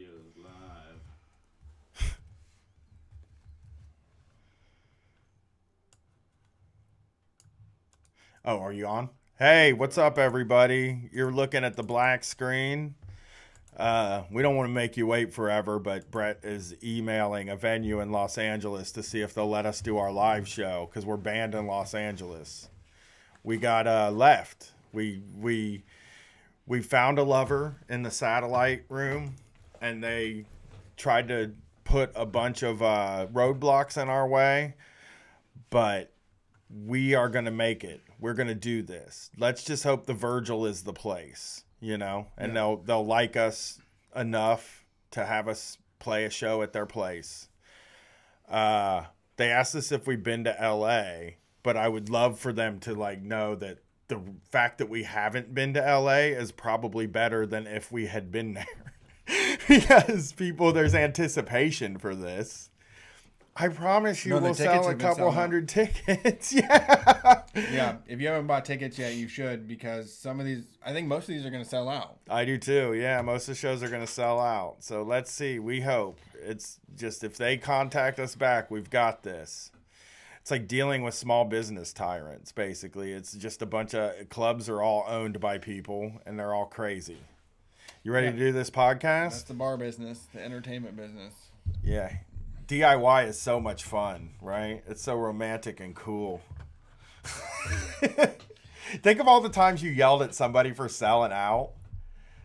audio is live. Oh, are you on? Hey, what's up, everybody? You're looking at the black screen. We don't want to make you wait forever, but Brett is emailing a venue in Los Angeles to see if they'll let us do our live show because we're banned in Los Angeles. We got left. We found a lover in the satellite room, and they tried to put a bunch of roadblocks in our way, but we are going to make it. We're going to do this. Let's just hope the Virgil is the place, you know, and they'll like us enough to have us play a show at their place. They asked us if we've been to LA, but I would love for them to know that the fact that we haven't been to LA is probably better than if we had been there. Because there's anticipation for this. I promise you we'll sell a couple hundred tickets. Yeah. Yeah. If you haven't bought tickets yet, you should, because I think most of these are going to sell out. I do too. Yeah. Most of the shows are going to sell out. So let's see. We hope. It's just if they contact us back, we've got this. It's like dealing with small business tyrants, basically. It's just a bunch of clubs are all owned by people, and they're all crazy. You ready to do this podcast? That's the bar business, the entertainment business. Yeah. DIY is so much fun, right? It's so romantic and cool. Think of all the times you yelled at somebody for selling out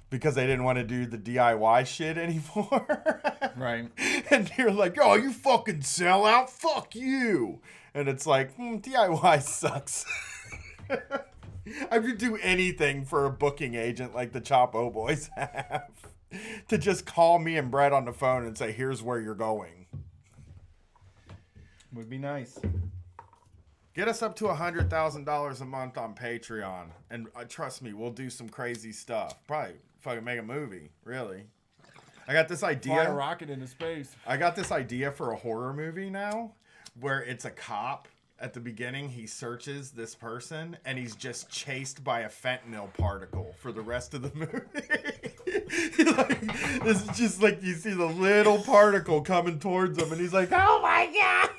because they didn't want to do the DIY shit anymore. Right. And you're like, oh, you fucking sell out? Fuck you. And it's like, DIY sucks. I would do anything for a booking agent like the Chapo Boys have to just call me and Brett on the phone and say, here's where you're going. Would be nice. Get us up to $100,000 a month on Patreon, and trust me, we'll do some crazy stuff. Probably fucking make a movie. Really, I got this idea. Fly a rocket into space. I got this idea for a horror movie now, where it's a cop. At the beginning, he searches this person, and he's just chased by a fentanyl particle for the rest of the movie. This is just like you see the little particle coming towards him, and he's like, "Oh my god!"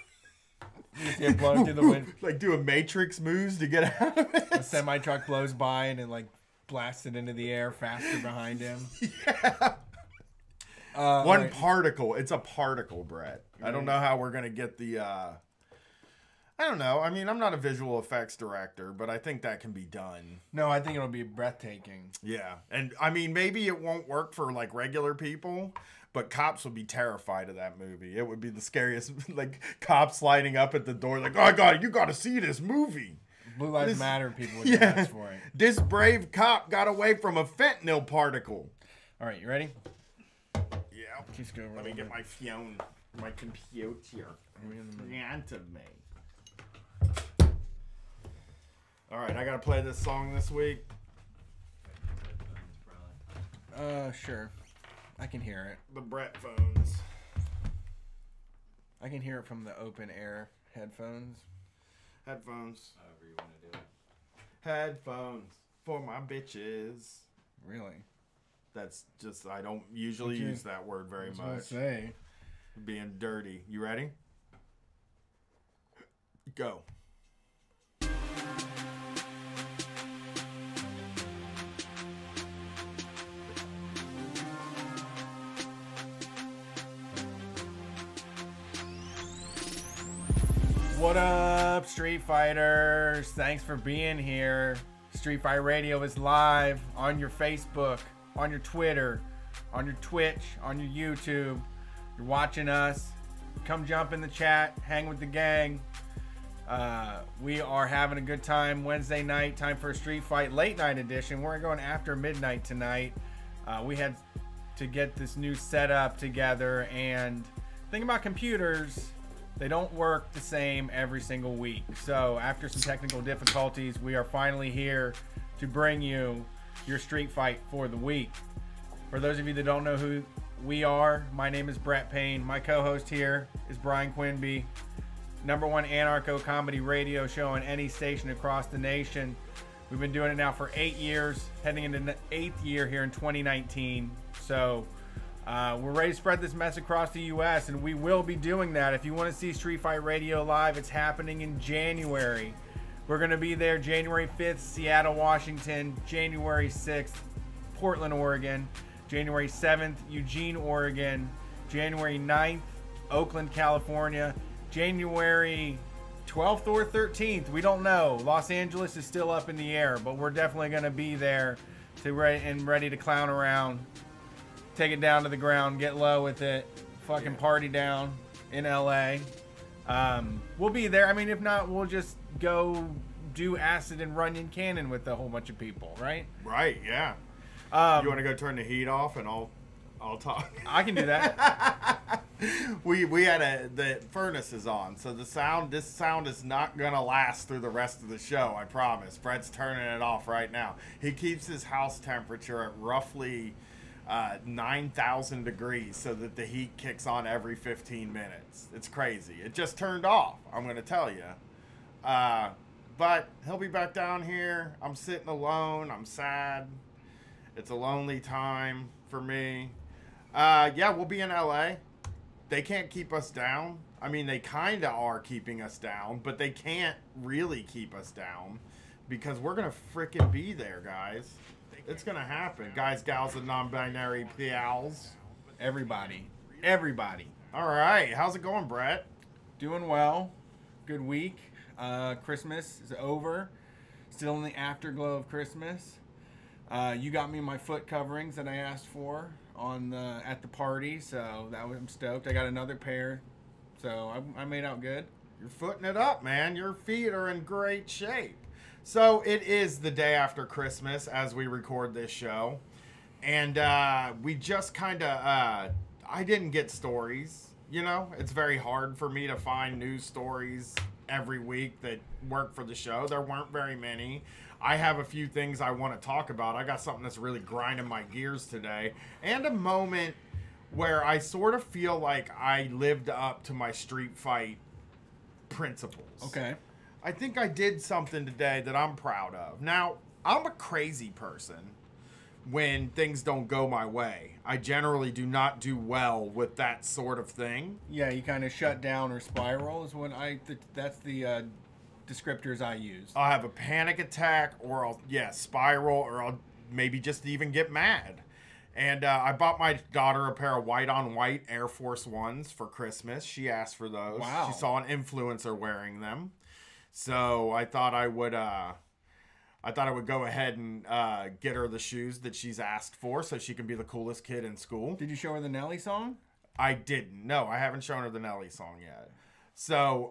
You just get blown through the wind. Like doing Matrix moves to get out of it. A semi-truck blows by and it blasts it into the air faster behind him. Yeah. One particle. It's a particle, Brett. I don't know how we're going to get the... I don't know. I mean, I'm not a visual effects director, but I think that can be done. No, I think it'll be breathtaking. Yeah. And, I mean, maybe it won't work for, regular people, but cops would be terrified of that movie. It would be the scariest, cops lining up at the door, oh, you got to see this movie. Blue Lives Matter people would ask for it. This brave cop got away from a fentanyl particle. All right, you ready? Yeah. Just go Let me get my phone, my computer. Onto me. All right, I got to play this song this week. Sure. I can hear it. The Brett phones. I can hear it from the open air headphones. Headphones. However you want to do it. Headphones for my bitches. Really? That's just, I don't usually use that word very much. I was going to say. Being dirty. You ready? Go. What up, Street Fighters? Thanks for being here. Street Fight Radio is live on your Facebook, on your Twitter, on your Twitch, on your YouTube. You're watching us. Come jump in the chat, hang with the gang. We are having a good time. Wednesday night, time for a Street Fight late night edition. We're going after midnight tonight. We had to get this new setup together, and the thing about computers, they don't work the same every single week. So after some technical difficulties, we are finally here to bring you your Street Fight for the week. For those of you that don't know who we are, my name is Brett Payne. My co-host here is Brian Quinby. #1 anarcho comedy radio show on any station across the nation. We've been doing it now for 8 years, heading into the 8th year here in 2019. So We're ready to spread this mess across the U.S., and we will be doing that. If you want to see Street Fight Radio live, it's happening in January. We're going to be there January 5th, Seattle, Washington. January 6th, Portland, Oregon. January 7th, Eugene, Oregon. January 9th, Oakland, California. January 12th or 13th, we don't know. Los Angeles is still up in the air, but we're definitely going to be there ready to clown around. Take it down to the ground, get low with it, fucking party down in LA. We'll be there. I mean, if not, we'll just go do Acid and Runyon Cannon with a whole bunch of people, right? Right, yeah. You want to go turn the heat off and I'll talk? I can do that. we had the furnace is on, so this sound is not gonna last through the rest of the show, I promise. Brett's turning it off right now. He keeps his house temperature at roughly 9,000 degrees so that the heat kicks on every 15 minutes. It's crazy. It just turned off, I'm going to tell you. But he'll be back down here. I'm sitting alone. I'm sad. It's a lonely time for me. Yeah, we'll be in LA. They can't keep us down. I mean, they kind of are keeping us down, but they can't really keep us down because we're going to frickin' be there, guys. It's going to happen. Guys, gals, and non-binary pals. Everybody. All right. How's it going, Brett? Doing well. Good week. Christmas is over. Still in the afterglow of Christmas. You got me my foot coverings that I asked for at the party, so I'm stoked. I got another pair, so I made out good. You're footing it up, man. Your feet are in great shape. So it is the day after Christmas as we record this show. And we just kind of, I didn't get stories. You know, it's very hard for me to find news stories every week that work for the show. There weren't very many. I have a few things I want to talk about. I got something that's really grinding my gears today. And a moment where I sort of feel like I lived up to my Street Fight principles. Okay. I think I did something today that I'm proud of. Now, I'm a crazy person when things don't go my way. I generally do not do well with that sort of thing. Yeah, you kind of shut down or spiral is what that's the descriptors I use. I'll have a panic attack or I'll spiral or I'll maybe just even get mad. And I bought my daughter a pair of white-on-white Air Force Ones for Christmas. She asked for those. Wow. She saw an influencer wearing them. So I thought I would go ahead and get her the shoes that she's asked for so she can be the coolest kid in school. Did you show her the Nelly song? I didn't. No, I haven't shown her the Nelly song yet. So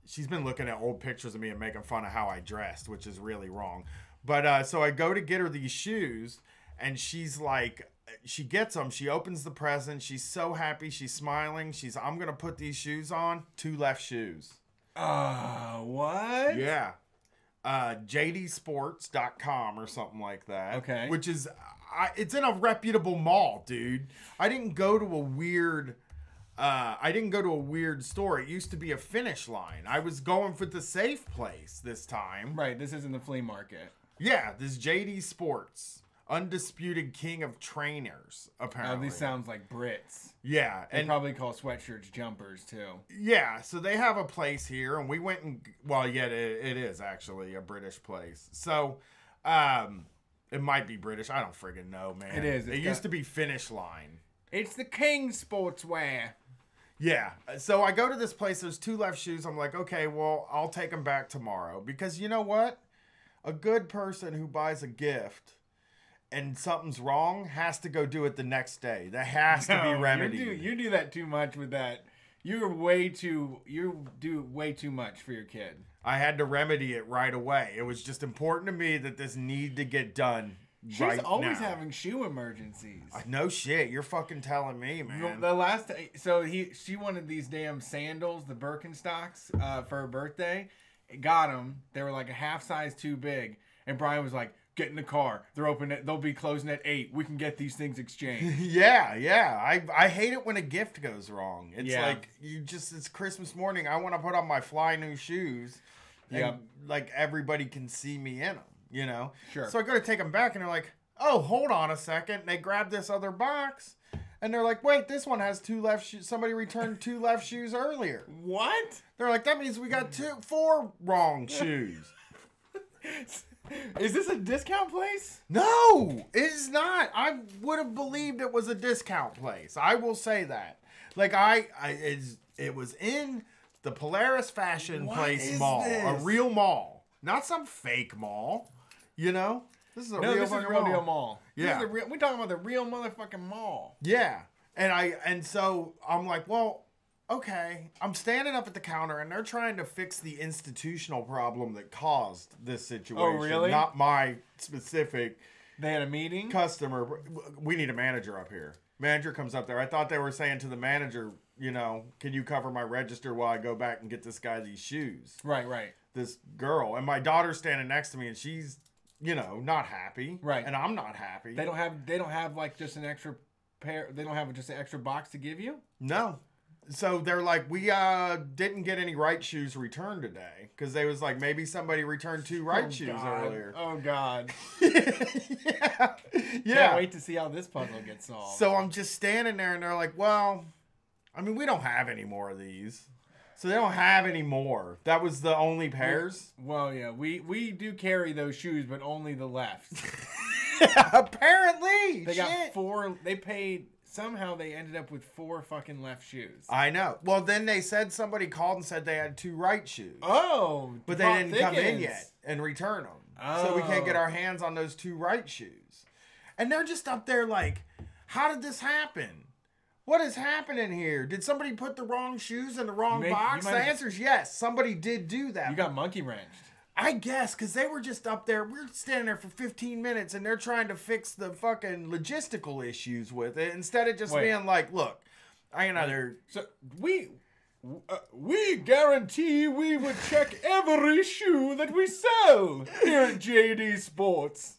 she's been looking at old pictures of me and making fun of how I dressed, which is really wrong. But so I go to get her these shoes, and she's like, she gets them. She opens the present. She's so happy. She's smiling. I'm going to put these shoes on. 2 left shoes. What? Yeah. JDsports.com or something like that. Okay. Which is, it's in a reputable mall, dude. I didn't go to a weird store. It used to be a Finish Line. I was going for the safe place this time. Right. This isn't the flea market. Yeah. This JD Sports. Undisputed king of trainers, apparently. These sounds like Brits. Yeah. They probably call sweatshirts jumpers, too. Yeah, so they have a place here, and we went and... Well, yeah, it is actually a British place. So, it might be British. I don't friggin' know, man. It is. It used to be Finish Line. It's the King Sportswear. Yeah. So I go to this place. There's 2 left shoes. I'm like, okay, well, I'll take them back tomorrow. Because you know what? A good person who buys a gift... and something's wrong, has to go do it the next day. That has to be remedied. You do that too much with that. You do way too much for your kid. I had to remedy it right away. It was just important to me that this need to get done She's right always now. having shoe emergencies. No shit. You're fucking telling me, man. The last she wanted these damn sandals, the Birkenstocks, for her birthday. Got them. They were like a half size too big, and Brian was like, "Get in the car. They'll be closing at 8. We can get these things exchanged." Yeah. I hate it when a gift goes wrong. It's like it's Christmas morning. I want to put on my fly new shoes. And like everybody can see me in them, you know? Sure. So I go to take them back and they're like, oh, hold on a second. They grab this other box and they're like, wait, this one has 2 left shoes. Somebody returned 2 left shoes earlier. What? They're like, that means we got 4 wrong shoes. Is this a discount place? No, it is not. I would have believed it was a discount place. I will say that. Like it was in the Polaris Fashion What Place is mall, this? a real mall, not some fake mall. You know, this is a real This is fucking real deal mall. Yeah. This is we're talking about the real motherfucking mall. Yeah, and so I'm like, well, okay. I'm standing up at the counter, and they're trying to fix the institutional problem that caused this situation. Oh, really? Not my specific They had a meeting. customer. We need a manager up here. Manager comes up there. I thought they were saying to the manager, you know, can you cover my register while I go back and get this guy these shoes? Right. This girl. And my daughter's standing next to me, and she's, you know, not happy. Right. And I'm not happy. They don't have like just an extra pair. They don't have just an extra box to give you. No. So they're like, we didn't get any right shoes returned today. Because they was like, maybe somebody returned 2 right shoes earlier. Oh, God. Yeah. Can't wait to see how this puzzle gets solved. So I'm just standing there, and they're like, well, I mean, we don't have any more of these. So they don't have any more. That was the only pairs? Well, yeah, we do carry those shoes, but only the left. Apparently. They Shit. got 4. They paid. Somehow they ended up with 4 fucking left shoes. I know. Well, then they said somebody called and said they had 2 right shoes. Oh, But they didn't come in yet and return them. So we can't get our hands on those 2 right shoes. And they're just up there like, how did this happen? What is happening here? Did somebody put the wrong shoes in the wrong box? The answer is yes. Somebody did do that. You got monkey wrenched. I guess, because they were just up there. We're standing there for 15 minutes, and they're trying to fix the fucking logistical issues with it instead of just being like, look, I ain't either. So we guarantee we would check every shoe that we sell here at JD Sports.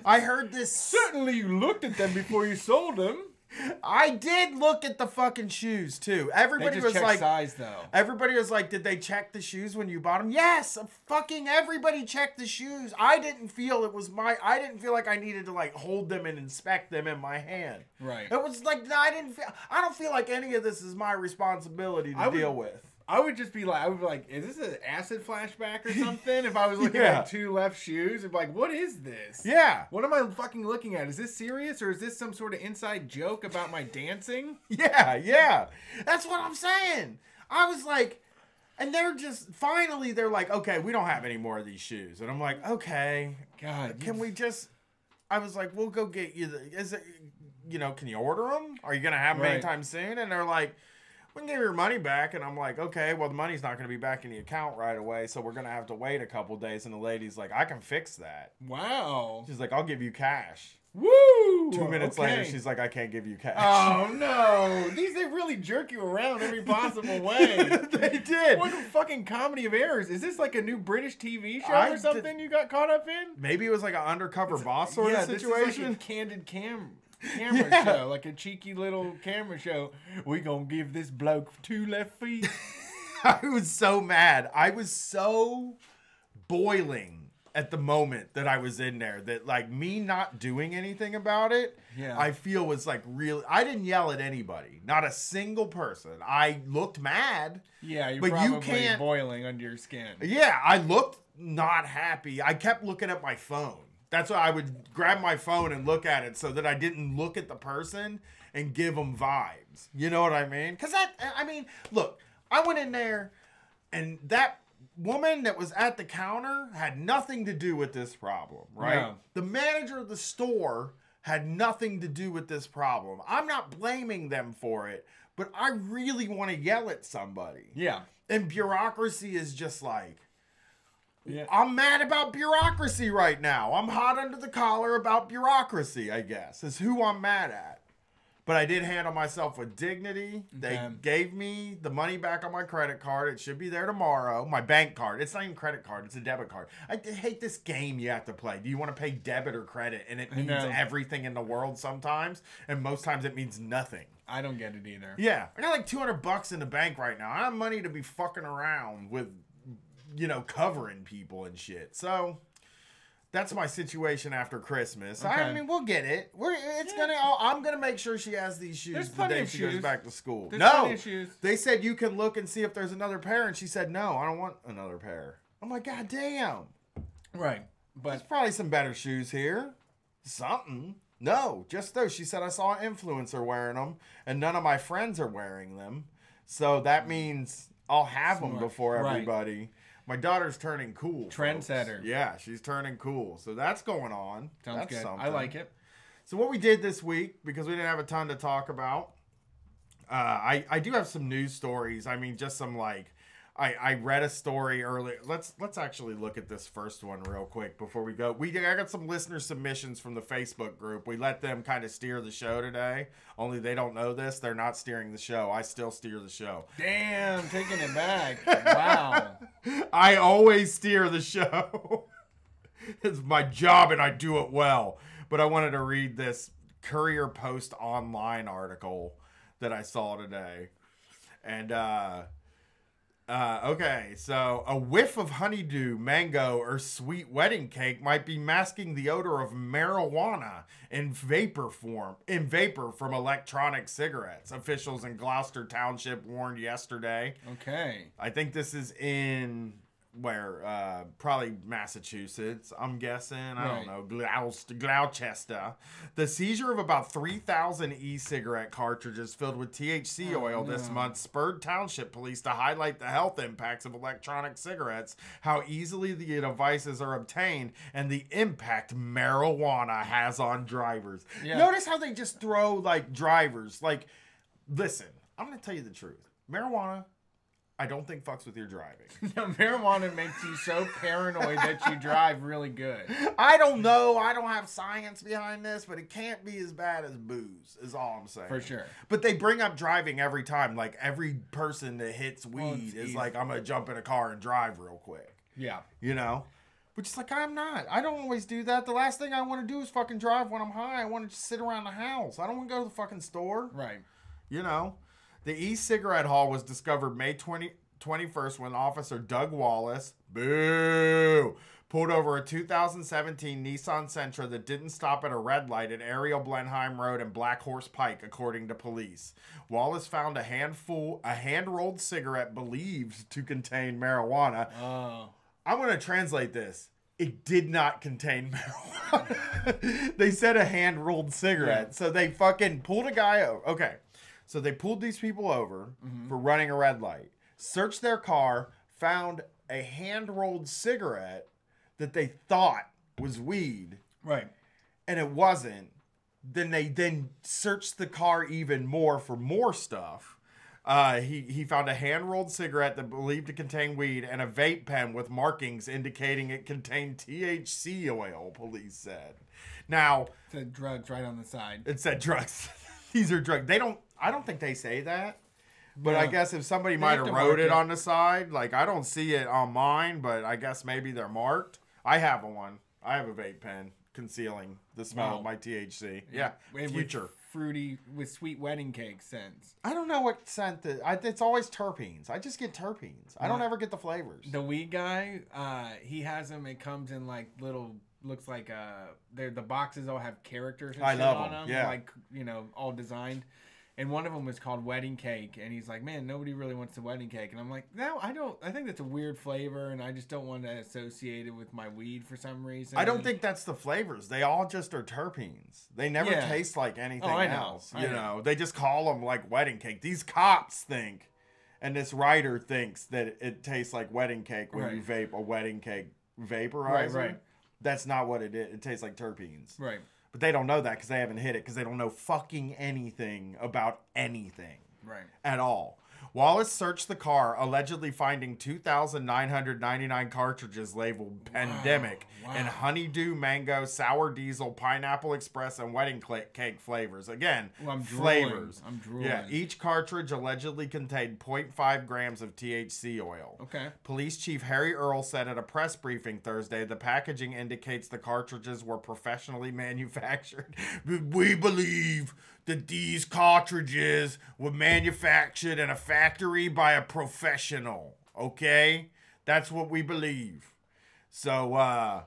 I heard this. Certainly you looked at them before you sold them. I did look at the fucking shoes, too. They Everybody just was check like, size, though. everybody was like, did they check the shoes when you bought them? Yes, fucking everybody checked the shoes. I didn't feel like I needed to like hold them and inspect them in my hand. Right. It was like, I don't feel like any of this is my responsibility to deal with. I would be like, is this an acid flashback or something? If I was looking Yeah. at 2 left shoes, I'd be like, what is this? Yeah. What am I fucking looking at? Is this serious or is this some sort of inside joke about my dancing? Yeah. That's what I'm saying. I was like, and finally they're like, okay, we don't have any more of these shoes. And I'm like, okay. God, Can we just, I was like, we'll go get you can you order them? Are you going to have them Right. anytime soon? And they're like, we can give your money back. And I'm like, okay, well, the money's not going to be back in the account right away. So we're going to have to wait a couple days. And the lady's like, I can fix that. Wow. She's like, I'll give you cash. Woo! 2 minutes Okay. later, she's like, I can't give you cash. Oh no! They really jerk you around every possible way. They did. What a fucking comedy of errors! Is this like a new British TV show I or something you got caught up in? Maybe it was like an undercover boss sort of This situation. is like a candid camera show, like a cheeky little camera show. We gonna give this bloke 2 left feet. I was so mad. I was so boiling at the moment that I was in there that like me not doing anything about it, Yeah. I feel was like really. I didn't yell at anybody, not a single person. I looked mad. Yeah, you're But you probably can't- boiling under your skin. Yeah, I looked not happy. I kept looking at my phone. That's why I would grab my phone and look at it so that I didn't look at the person and give them vibes. You know what I mean? Because look, I went in there and that woman that was at the counter had nothing to do with this problem, right? No. The manager of the store had nothing to do with this problem. I'm not blaming them for it, but I really want to yell at somebody. Yeah. And bureaucracy is just like, Yeah. I'm mad about bureaucracy right now. I'm hot under the collar about bureaucracy, I guess, is who I'm mad at. But I did handle myself with dignity. They Okay. gave me the money back on my credit card. It should be there tomorrow. My bank card. It's not even credit card. It's a debit card. I hate this game you have to play. Do you want to pay debit or credit? And it means know. everything in the world sometimes. And most times it means nothing. I don't get it either. Yeah. I got like $200 in the bank right now. I have money to be fucking around with, covering people and shit. So That's my situation after Christmas. Okay. I mean, we'll get it. I'm gonna make sure she has these shoes There's the plenty day of she goes shoes. back to school. There's No, plenty of shoes. they said you can look and see if there's another pair, and she said no, I don't want another pair. I'm like, God damn. Right. There's But probably some better shoes here. Something. No, just those. She said I saw an influencer wearing them, and none of my friends are wearing them. So that means I'll have them Smart. before Right. everybody. My daughter's turning cool. Trendsetter. Folks. Yeah, she's turning cool. So that's going on. sounds That's good. something. I like it. So what we did this week, because we didn't have a ton to talk about, I do have some news stories. I mean, just some like, I read a story earlier. Let's actually look at this first one real quick before we go. I got some listener submissions from the Facebook group. We let them kind of steer the show today. Only they don't know this. They're not steering the show. I still steer the show. Damn, taking it back. Wow. I always steer the show. It's my job and I do it well. But I wanted to read this Courier Post Online article that I saw today. And, okay, so a whiff of honeydew, mango, or sweet wedding cake might be masking the odor of marijuana in vapor from electronic cigarettes. Officials in Gloucester Township warned yesterday. Okay. I think this is in probably Massachusetts, I'm guessing. I don't know, Gloucester. The seizure of about 3,000 e-cigarette cartridges filled with THC oil this month spurred Township police to highlight the health impacts of electronic cigarettes, how easily the devices are obtained, and the impact marijuana has on drivers. Yeah. Notice how they just throw, like, drivers. Like, listen, I'm going to tell you the truth. Marijuana, I don't think fucks with your driving. No, marijuana makes you so paranoid that you drive really good. I don't know. I don't have science behind this, but it can't be as bad as booze, is all I'm saying. For sure. But they bring up driving every time. Like, every person that hits Well, weed it's is easy. like, I'm going to jump in a car and drive real quick. Yeah. You know? Which is like, I'm not. I don't always do that. The last thing I want to do is fucking drive when I'm high. I want to just sit around the house. I don't want to go to the fucking store. Right. You know? The e-cigarette haul was discovered May 21st when Officer Doug Wallace, boo, pulled over a 2017 Nissan Sentra that didn't stop at a red light at Ariel Blenheim Road and Black Horse Pike, according to police. Wallace found a hand-rolled cigarette believed to contain marijuana. Oh. I'm going to translate this. It did not contain marijuana. They said a hand-rolled cigarette. Yeah. So they fucking pulled a guy over. Okay. So they pulled these people over for running a red light, searched their car, found a hand-rolled cigarette that they thought was weed, Right. and it wasn't. Then they searched the car even more for more stuff. He found a hand-rolled cigarette that believed to contain weed and a vape pen with markings indicating it contained THC oil, police said. Now, It said drugs right on the side. it said drugs. These are drugs. I don't think they say that. But I No. guess if somebody might have have to wrote mark it it. on the side, like I don't see it on mine, but I guess maybe they're marked. I have one. I have a vape pen concealing the smell Wow. of my THC. Yeah, With future. fruity with sweet wedding cake scents. I don't know what scent that. It's always terpenes. I just get terpenes. I don't ever get the flavors. The weed guy, he has them. It comes in like little, looks like the boxes all have characters and I shit love on 'em, them, yeah. like all designed. And one of them was called wedding cake, and he's like, "Man, nobody really wants the wedding cake." And I'm like, "No, I don't. I think that's a weird flavor, and I just don't want to associate it with my weed for some reason." I don't think that's the flavors. They all just are terpenes. They never Yeah. taste like anything I know. else. I You know. know, they just call them like wedding cake. These cops think, and this writer thinks that it tastes like wedding cake when you vape a wedding cake vaporizer. Right. That's not what it is. It tastes like terpenes. Right. But they don't know that because they haven't hit it because they don't know fucking anything about anything Right. at all. Wallace searched the car, allegedly finding 2,999 cartridges labeled Pandemic and honeydew, mango, sour diesel, pineapple express, and wedding cake flavors. Again, Well, I'm drooling. flavors. I'm drooling. Yeah, each cartridge allegedly contained 0.5 grams of THC oil. Okay. Police Chief Harry Earl said at a press briefing Thursday the packaging indicates the cartridges were professionally manufactured. We believe that these cartridges were manufactured in a factory by a professional. Okay? That's what we believe. So,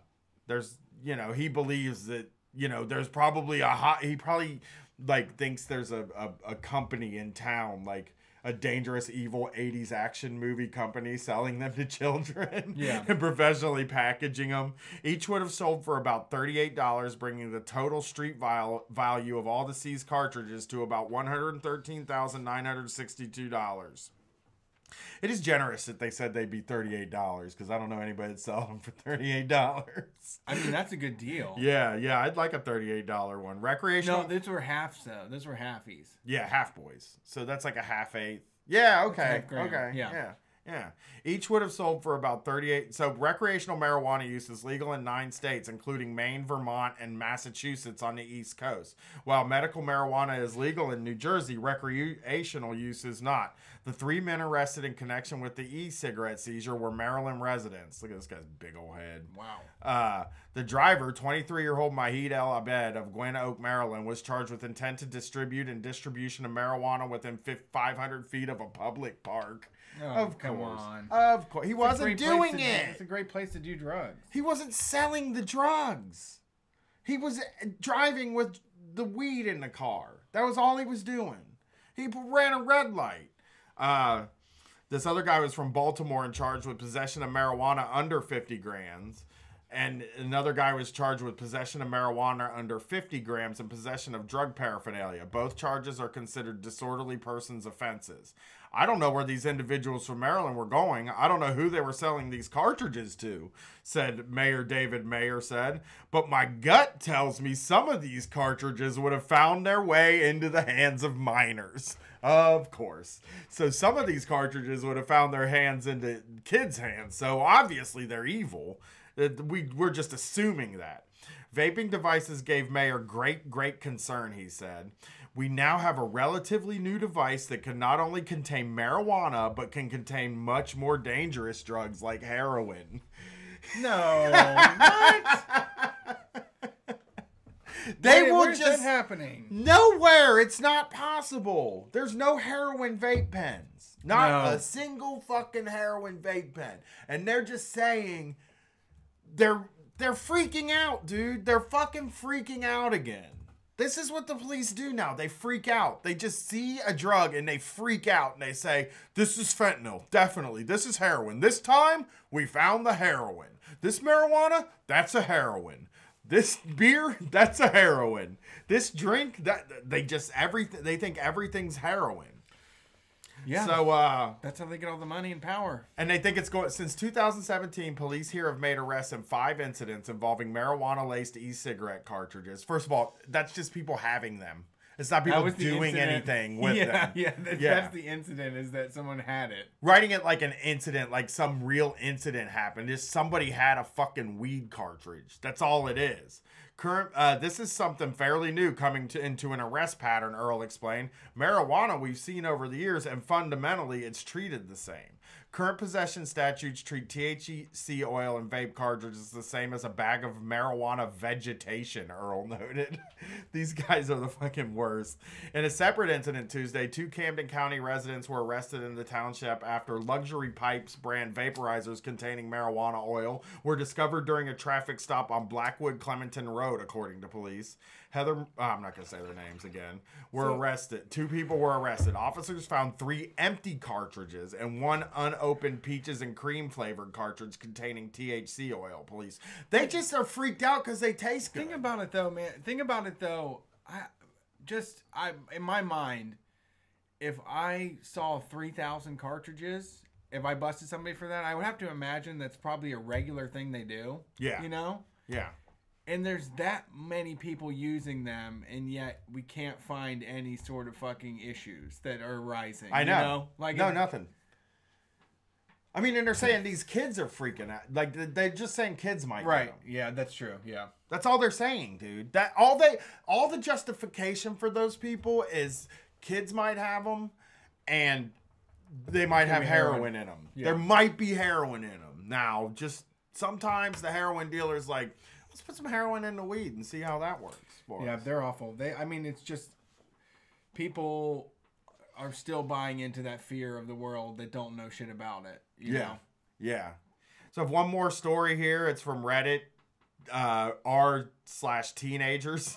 there's you know, he believes that, you know, there's probably a hot, he probably like thinks there's a company in town, like a dangerous, evil 80s action movie company selling them to children and professionally packaging them. Each would have sold for about $38, bringing the total street value of all the seized cartridges to about $113,962. It is generous that they said they'd be $38 because I don't know anybody that'd sell them for $38. I mean, that's a good deal. Yeah, I'd like a $38 one. Recreational. No, these were halves though. Those were halfies. Yeah, half boys. So that's like a half eighth. Yeah, okay. Okay. Yeah. Yeah. Each would have sold for about 38. So recreational marijuana use is legal in 9 states, including Maine, Vermont, and Massachusetts on the East Coast. While medical marijuana is legal in New Jersey, recreational use is not. The 3 men arrested in connection with the e-cigarette seizure were Maryland residents. Look at this guy's big old head. Wow. The driver, 23-year-old Mahid El Abed of Gwen Oak, Maryland, was charged with intent to distribute and distribution of marijuana within 500 feet of a public park. Oh, come on. Of course. He wasn't doing it. It's a great place to do drugs. He wasn't selling the drugs. He was driving with the weed in the car. That was all he was doing. He ran a red light. This other guy was from Baltimore and charged with possession of marijuana under 50 grams. And another guy was charged with possession of marijuana under 50 grams and possession of drug paraphernalia. Both charges are considered disorderly persons offenses. I don't know where these individuals from Maryland were going. I don't know who they were selling these cartridges to, said Mayor David Mayer said. But my gut tells me some of these cartridges would have found their way into the hands of minors. Of course. So some of these cartridges would have found their hands into kids' hands. So obviously they're evil. We're just assuming that. Vaping devices gave Mayer great concern, he said. We now have a relatively new device that can not only contain marijuana, but can contain much more dangerous drugs like heroin. No. What? Where's that happening? Nowhere. It's not possible. There's no heroin vape pens. Not a single fucking heroin vape pen. And they're just saying they're freaking out, dude. They're fucking freaking out again. This is what the police do now. They freak out. They just see a drug and they freak out and they say, this is fentanyl. Definitely. This is heroin. This time we found the heroin. This marijuana, that's a heroin. This beer, that's a heroin. This drink, they think everything's heroin. Yeah. So that's how they get all the money and power. And they think it's going since 2017. Police here have made arrests in 5 incidents involving marijuana-laced e-cigarette cartridges. First of all, that's just people having them. It's not people doing anything with them. That's the incident, is that someone had it. Writing it like an incident, like some real incident happened, is somebody had a fucking weed cartridge. That's all it is. This is something fairly new coming into an arrest pattern, Earl explained. Marijuana we've seen over the years, and fundamentally it's treated the same. Current possession statutes treat THC oil and vape cartridges the same as a bag of marijuana vegetation, Earl noted. These guys are the fucking worst. In a separate incident Tuesday, 2 Camden County residents were arrested in the township after Luxury Pipes brand vaporizers containing marijuana oil were discovered during a traffic stop on Blackwood Clementon Road, according to police. I'm not going to say their names again, were arrested. 2 people were arrested. Officers found 3 empty cartridges and 1 unopened peaches and cream flavored cartridge containing THC oil. Police. They just are freaked out because they taste good. Think about it though, man. In my mind, if I saw 3,000 cartridges, if I busted somebody for that, I would have to imagine that's probably a regular thing they do. Yeah. You know? Yeah. And there's that many people using them, and yet we can't find any sort of fucking issues that are rising. I know. You know? Like nothing. I mean, and they're saying these kids are freaking out. Like, they're just saying kids might get them. Yeah, that's true. Yeah. That's all they're saying, dude. That all the justification for those people is kids might have them, and they might have heroin in them. Yeah. There might be heroin in them. Now, just sometimes the heroin dealer's like, let's put some heroin in the weed and see how that works. Boys. Yeah, they're awful. It's just people are still buying into that fear of the world that don't know shit about it. You know? Yeah. So I have one more story here. It's from Reddit. r/teenagers.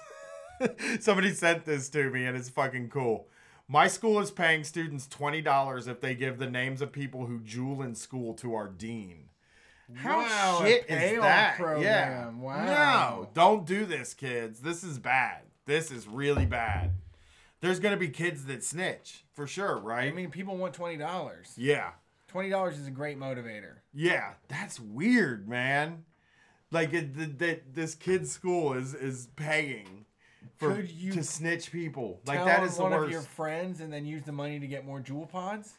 Somebody sent this to me, and it's fucking cool. My school is paying students $20 if they give the names of people who jewel in school to our dean. How Wow, shit a is payoff that? program. Yeah. Wow. No, don't do this, kids. This is bad. This is really bad. There's gonna be kids that snitch for sure, right? I mean, people want $20. Yeah. $20 is a great motivator. Yeah, that's weird, man. Like this kid's school is paying for Could you to snitch people. Like Tell that is the one worst. of your friends and then use the money to get more jewel pods?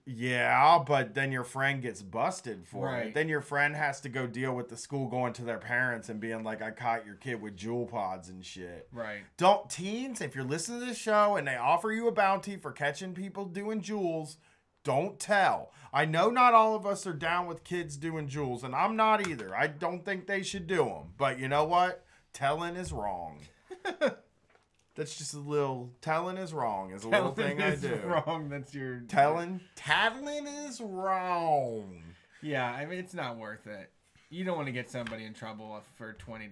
Yeah, but then your friend gets busted for Right. it. Then your friend has to go deal with the school going to their parents and being like, "I caught your kid with jewel pods and shit." Right. Don't teens, if you're listening to this show and they offer you a bounty for catching people doing jewels, don't tell. I know not all of us are down with kids doing jewels, and I'm not either. I don't think they should do them. But you know what? Telling is wrong. That's just a little... Telling is wrong is a little thing I do. Wrong. That's your... Tattling is wrong. Yeah, I mean, it's not worth it. You don't want to get somebody in trouble for $20.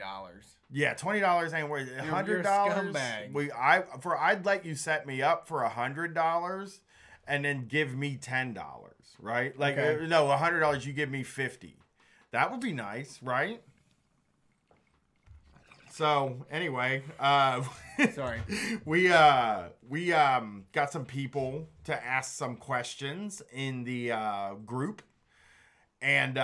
Yeah, $20 ain't worth it. $100. You're a scumbag. I'd let you set me up for $100 and then give me $10, right? Like Okay. no, $100 you give me $50. That would be nice, right? So anyway, Sorry. we got some people to ask some questions in the group, and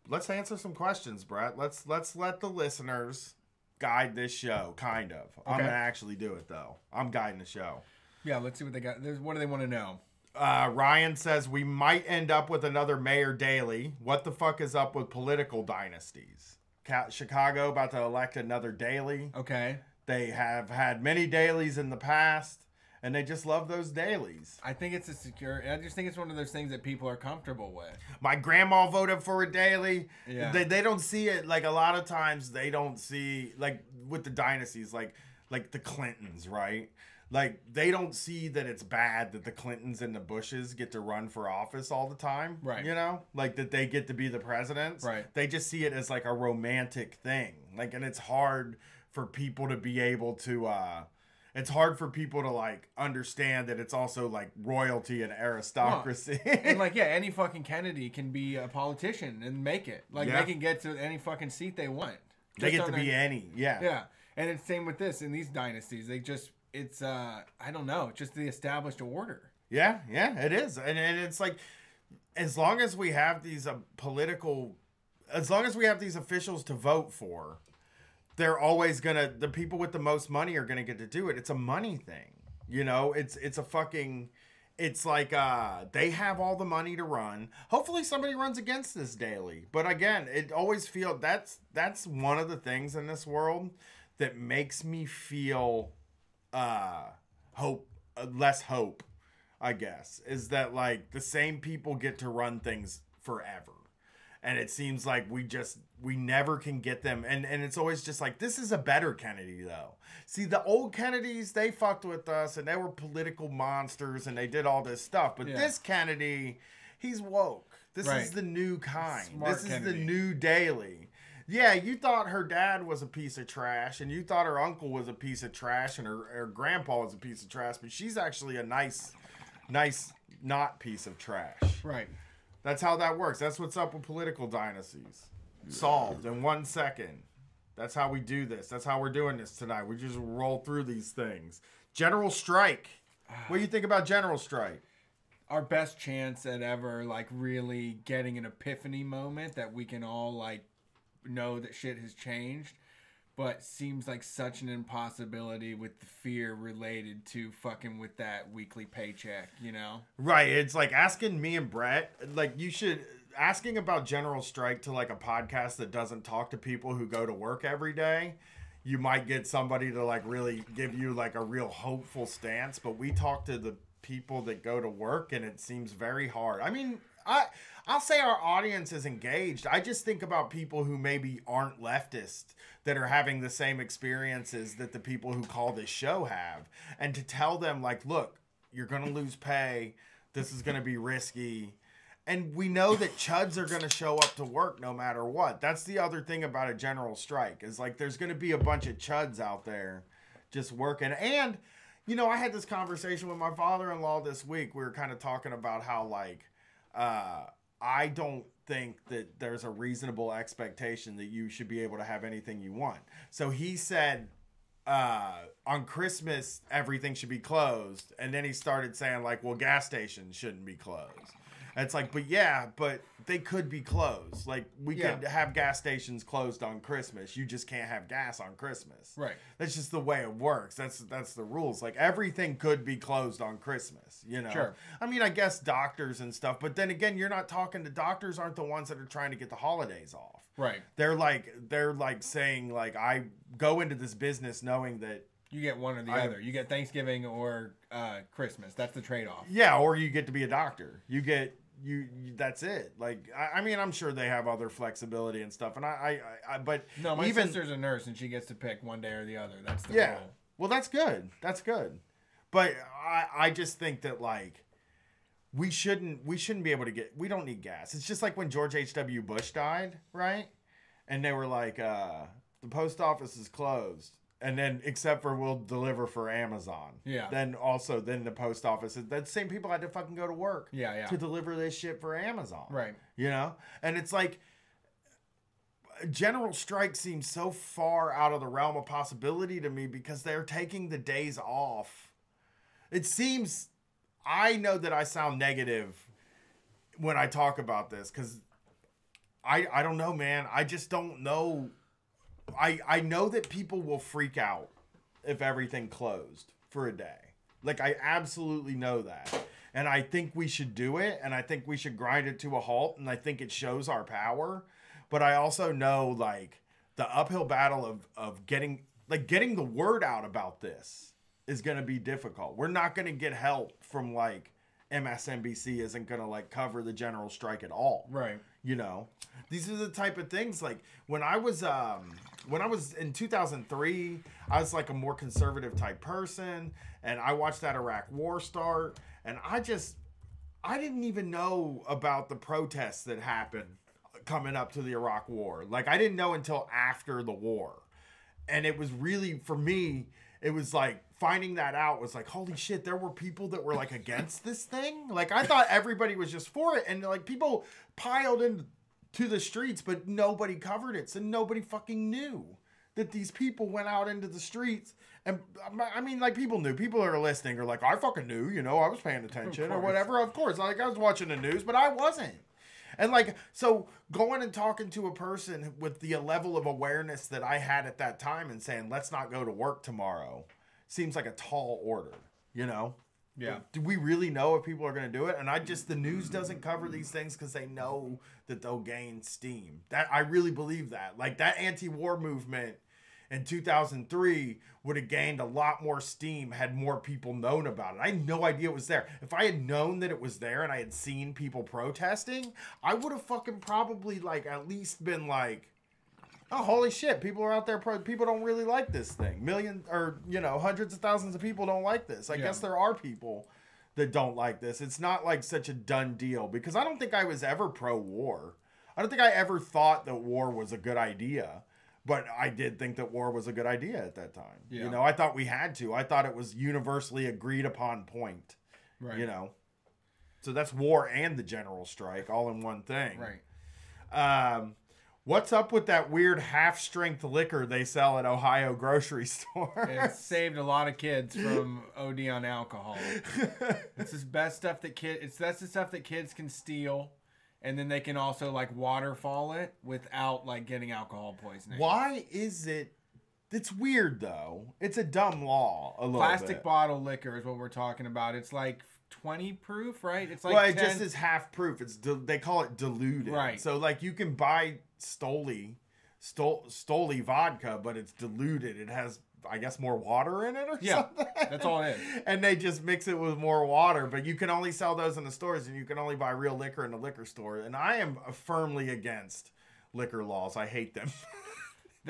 let's answer some questions, Brett. Let's let the listeners guide this show, kind of. I'm Okay. gonna actually do it though. I'm guiding the show. Yeah, let's see what they got. What do they want to know? Ryan says we might end up with another Mayor Daley. What the fuck is up with political dynasties? Chicago about to elect another Daley. Okay. They have had many dailies in the past, and they just love those dailies. I think it's a secure... I just think it's one of those things that people are comfortable with. My grandma voted for a daily. Yeah. They don't see it, like a lot of times they don't see, like with the dynasties, like the Clintons, right? Like they don't see that it's bad that the Clintons and the Bushes get to run for office all the time. Right. You know? Like that they get to be the presidents. Right. They just see it as like a romantic thing. Like, and it's hard for people to be able to it's hard for people to like understand that it's also like royalty and aristocracy. And like, yeah, any fucking Kennedy can be a politician and make it. Like, Yeah. they can get to any fucking seat they want. They Just get to on be their- any. Yeah. Yeah. And it's same with this in these dynasties. They just, it's, I don't know, just the established order. Yeah, it is. And it's like, as long as we have these as long as we have these officials to vote for, they're always the people with the most money are gonna get to do it. It's a money thing. You know, it's a fucking, it's like, they have all the money to run. Hopefully somebody runs against this daily. But again, it always feels, that's one of the things in this world that makes me feel, less hope, I guess, is that like the same people get to run things forever. And it seems like we never can get them. And it's always just like, this is a better Kennedy though. See, the old Kennedys, they fucked with us and they were political monsters and they did all this stuff. But Yeah. this Kennedy, he's woke. This Right. is the new kind. Smart this is Kennedy. the new Daley. Yeah, you thought her dad was a piece of trash, and you thought her uncle was a piece of trash, and her grandpa was a piece of trash, but she's actually a nice not piece of trash. Right. That's how that works. That's what's up with political dynasties. Solved in 1 second. That's how we do this. That's how we're doing this tonight. We just roll through these things. General Strike. What do you think about General Strike? Our best chance at ever, like, really getting an epiphany moment that we can all, like, know that shit has changed, but seems like such an impossibility with the fear related to fucking with that weekly paycheck, you know? Right. It's like asking me and Brett, like asking about General Strike to like a podcast that doesn't talk to people who go to work every day. You might get somebody to like really give you like a real hopeful stance, but we talk to the people that go to work and it seems very hard. I mean, I'll say our audience is engaged. I just think about people who maybe aren't leftist that are having the same experiences that the people who call this show have. And to tell them like, look, you're going to lose pay. This is going to be risky. And we know that chuds are going to show up to work no matter what. That's the other thing about a general strike is like there's going to be a bunch of chuds out there just working. And, you know, I had this conversation with my father-in-law this week. We were kind of talking about how like I don't think that there's a reasonable expectation that you should be able to have anything you want. So he said on Christmas, everything should be closed. And then he started saying like, well, gas stations shouldn't be closed. And it's like, but they could be closed. Like we could have gas stations closed on Christmas. You just can't have gas on Christmas. Right. That's just the way it works. That's the rules. Like everything could be closed on Christmas, you know? Sure. I mean, I guess doctors and stuff, but then again, you're not talking to doctors aren't the ones that are trying to get the holidays off. Right. They're like saying like, I go into this business knowing that you get one or the other. You get Thanksgiving or Christmas. That's the trade-off. yeah, or you get to be a doctor. You get you that's it. Like I mean, I'm sure they have other flexibility and stuff. And I but no, my even, sister's a nurse and she gets to pick one day or the other. That's the yeah. rule. Well, that's good. That's good. But I just think that like we shouldn't be able to we don't need gas. It's just like when George H.W. Bush died, right? And they were like, the post office is closed. And then, except for we'll deliver for Amazon. Yeah. Then the post office, that same people had to fucking go to work. Yeah. To deliver this shit for Amazon. Right. You know? And it's like, general strike seems so far out of the realm of possibility to me because they're taking the days off. It seems, I know that I sound negative when I talk about this because I don't know, man. I just don't know. I know that people will freak out if everything closed for a day. Like, I absolutely know that. And I think we should do it. And I think we should grind it to a halt. And I think it shows our power. But I also know, like, the uphill battle of getting the word out about this is going to be difficult. We're not going to get help from, like, MSNBC isn't going to, like, cover the general strike at all. Right. You know, these are the type of things like when I was in 2003, I was like a more conservative type person and I watched that Iraq war start and I didn't even know about the protests that happened coming up to the Iraq war. Like I didn't know until after the war. And it was really, for me, it was like finding that out was like, holy shit, there were people that were like against this thing. Like I thought everybody was just for it. And like people piled into the streets, but nobody covered it. So nobody fucking knew that these people went out into the streets. And I mean, like people knew, people that are listening are like, I fucking knew, you know, I was paying attention or whatever. Of course, like I was watching the news, but I wasn't. And like, so going and talking to a person with the level of awareness that I had at that time and saying, let's not go to work tomorrow seems like a tall order, you know? Yeah. Do we really know if people are going to do it? And the news doesn't cover these things because they know that they'll gain steam. That I really believe that. Like that anti-war movement in 2003 would have gained a lot more steam had more people known about it. I had no idea it was there. If I had known that it was there and I had seen people protesting, I would have fucking probably like at least been like, oh, holy shit, people are out there. People don't really like this thing. Hundreds of thousands of people don't like this. I guess there are people that don't like this. It's not like such a done deal because I don't think I was ever pro-war. I don't think I ever thought that war was a good idea. But I did think that war was a good idea at that time. Yeah. You know, I thought we had to. I thought it was universally agreed upon point. Right. You know. So that's war and the general strike all in one thing. Right. What's up with that weird half-strength liquor they sell at Ohio grocery store? It saved a lot of kids from OD on alcohol. It's the best stuff that's the stuff that kids can steal. And then they can also like waterfall it without like getting alcohol poisoning. Why is it? It's weird though. It's a dumb law. A little Plastic bit. Bottle liquor is what we're talking about. It's like 20 proof, right? It's like well, it just is half proof. They call it diluted. Right. So like you can buy Stoli vodka, but it's diluted. It has, I guess, more water in it or something. That's all it is. And they just mix it with more water, but you can only sell those in the stores and you can only buy real liquor in the liquor store. And I am firmly against liquor laws. I hate them.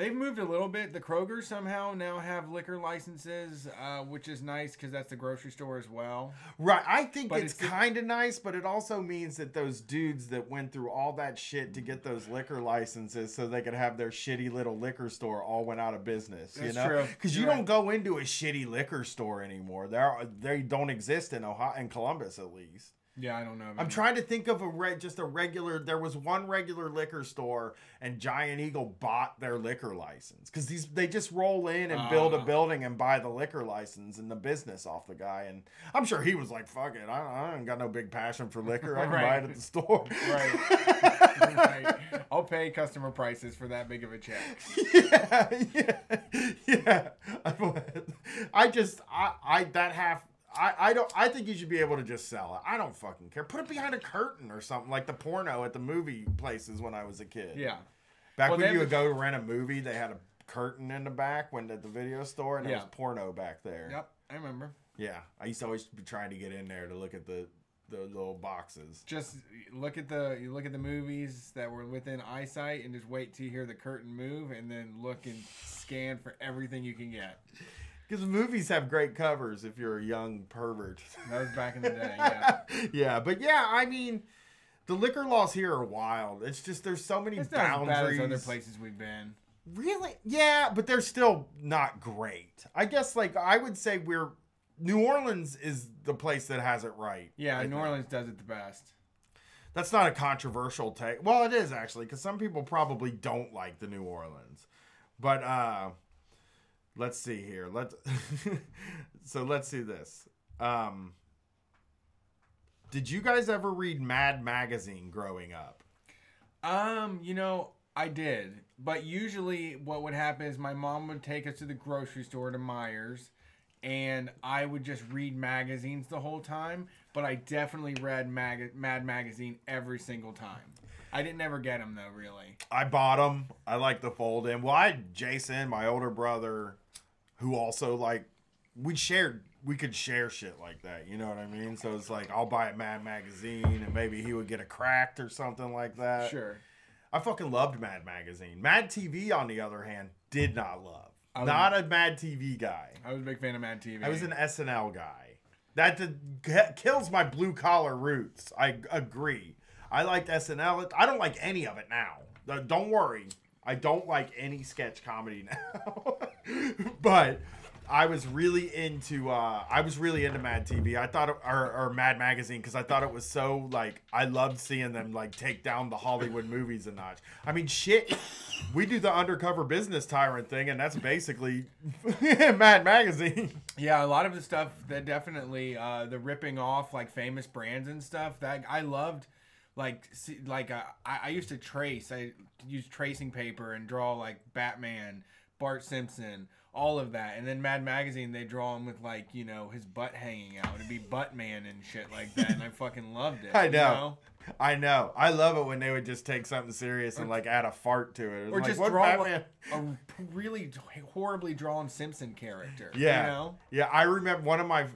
They've moved a little bit. The Kroger somehow now have liquor licenses, which is nice because that's the grocery store as well. Right. I think But it's it's- kind of nice, but it also means that those dudes that went through all that shit to get those liquor licenses so they could have their shitty little liquor store all went out of business. That's you know? true. Because you You're don't go into a shitty liquor store anymore. They don't exist in Ohio, in Columbus at least. Yeah, I don't know. I'm trying to think of just a regular. There was one regular liquor store, and Giant Eagle bought their liquor license because they just roll in and build a building and buy the liquor license and the business off the guy. And I'm sure he was like, "Fuck it, I ain't got no big passion for liquor. I can buy it at the store." Right. Right. I'll pay customer prices for that big of a check. yeah. I think you should be able to just sell it. I don't fucking care. Put it behind a curtain or something like the porno at the movie places when I was a kid. Yeah. Back Well, when then- you would go rent a movie, they had a curtain in the back when at the video store, and there Yeah. was porno back there. Yep, I remember. Yeah, I used to always be trying to get in there to look at the little boxes. Just look at the movies that were within eyesight and just wait till you hear the curtain move and then look and scan for everything you can get. Because movies have great covers if you're a young pervert. That was back in the day, yeah. Yeah, but yeah, I mean, the liquor laws here are wild. It's just there's so many It's not as boundaries. bad as other places we've been. Really? Yeah, but they're still not great. I guess like I would say New Orleans is the place that has it right. Yeah, I New think. Orleans does it the best. That's not a controversial take. Well, it is actually because some people probably don't like the New Orleans. But let's see here. Let's see this. Did you guys ever read Mad Magazine growing up? I did. But usually what would happen is my mom would take us to the grocery store to Myers and I would just read magazines the whole time, but I definitely read Mad Magazine every single time. I didn't ever get them though, really. I bought them. I like the fold in. Well, I had Jason, my older brother, who also we could share shit like that. You know what I mean? So it's like I'll buy a Mad Magazine and maybe he would get a Cracked or something like that. Sure. I fucking loved Mad Magazine. Mad TV, on the other hand, did not love. Not a Mad TV guy. I was a big fan of Mad TV. I was an SNL guy. That kills my blue collar roots. I agree. I liked SNL. I don't like any of it now. Don't worry. I don't like any sketch comedy now. But I was really into Mad TV. I thought or Mad Magazine because I thought it was so I loved seeing them take down the Hollywood movies a notch. I mean shit. We do the undercover business tyrant thing, and that's basically Mad Magazine. Yeah, a lot of the stuff that definitely the ripping off famous brands and stuff that I loved. I used to trace. I used tracing paper and draw Batman, Bart Simpson, all of that. And then Mad Magazine, they draw him with his butt hanging out. It'd be Buttman and shit like that. And I fucking loved it. I know. You know? I know. I love it when they would just take something serious and add a fart to it. It was Or just what draw Batman? a really horribly drawn Simpson character. Yeah. You know? Yeah, I remember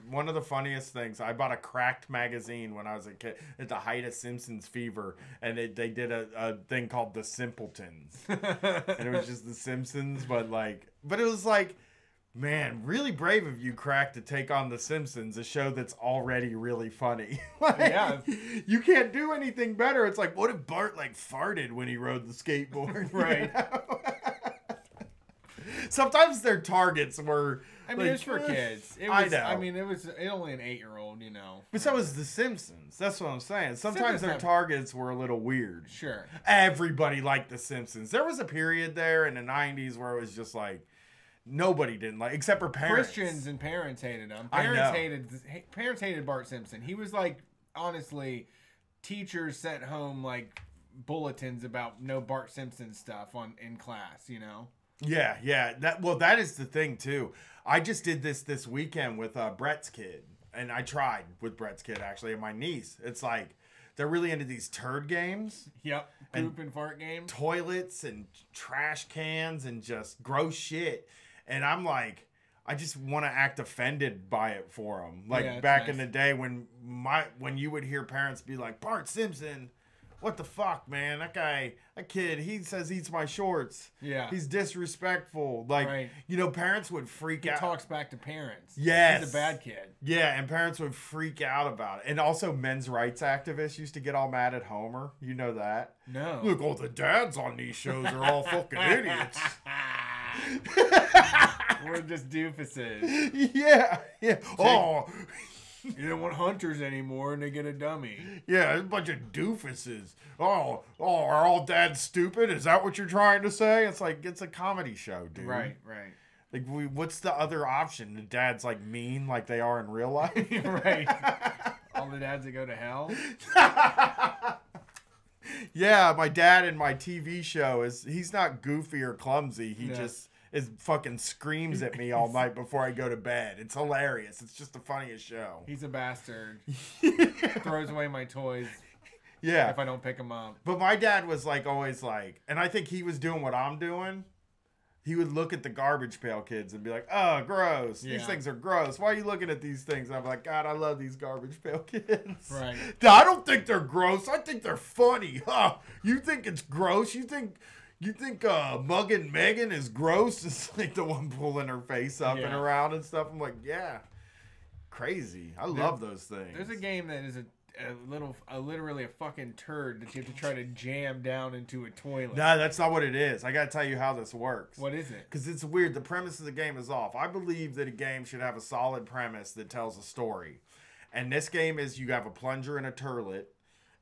one of the funniest things. I bought a Cracked magazine when I was a kid at the height of Simpsons fever, and they did a thing called The Simpletons. And it was just The Simpsons, but it was man, really brave of you, Crack, to take on The Simpsons, a show that's already really funny. Yeah. You can't do anything better. It's what if Bart farted when he rode the skateboard? Right. Sometimes their targets were. I mean, it was for kids. It was, I know. I mean, it was only an 8-year-old, you know. But so was The Simpsons. That's what I'm saying. Sometimes Simpsons their have- targets were a little weird. Sure. Everybody liked The Simpsons. There was a period there in the 90s where it was just nobody didn't except for parents. Christians and parents hated him. I know. Parents hated Bart Simpson. He was honestly, teachers sent home bulletins about no Bart Simpson stuff in class, you know. Yeah. That is the thing too. I just did this weekend with Brett's kid, and I tried with Brett's kid actually, and my niece. It's they're really into these turd games. Yep. Poop and fart games. Toilets and trash cans and just gross shit. And I'm I just want to act offended by it for them. Yeah, it's back nice. in the day when you would hear parents be like, Bart Simpson, what the fuck, man? That kid, he says eats my shorts. Yeah. He's disrespectful. Like, Right. parents would freak He out. talks back to parents. Yes. He's a bad kid. Yeah, and parents would freak out about it. And also men's rights activists used to get all mad at Homer. You know that? No. Look, all the dads on these shows are all fucking idiots. We're just doofuses. Yeah. Oh, You don't want hunters anymore, and they get a dummy. yeah, there's a bunch of doofuses. Oh, are all dads stupid? Is that what you're trying to say? It's like, it's a comedy show, dude. Right. Like, what's the other option? The dads, like, mean like they are in real life? Right. All the dads that go to hell. Yeah, my dad in my TV show he's not goofy or clumsy. He Yeah. just fucking screams at me all night before I go to bed. It's hilarious. It's just the funniest show. He's a bastard. Throws away my toys Yeah. if I don't pick them up. But my dad was like always like, and I think he was doing what I'm doing. He would look at the garbage pail kids and be like, "Oh, gross. These Yeah. things are gross. Why are you looking at these things?" And I'm like, "God, I love these garbage pail kids." Right. I don't think they're gross. I think they're funny. Huh? You think it's gross? You think Muggin' Megan is gross? It's like the one pulling her face up and Yeah. around and stuff. I'm like, yeah, crazy. I love those things. There's a game that is literally a fucking turd that you have to try to jam down into a toilet. No, that's not what it is. I gotta tell you how this works. What is it? Because it's weird. The premise of the game is off. I believe that a game should have a solid premise that tells a story. And this game is you have a plunger and a turlet,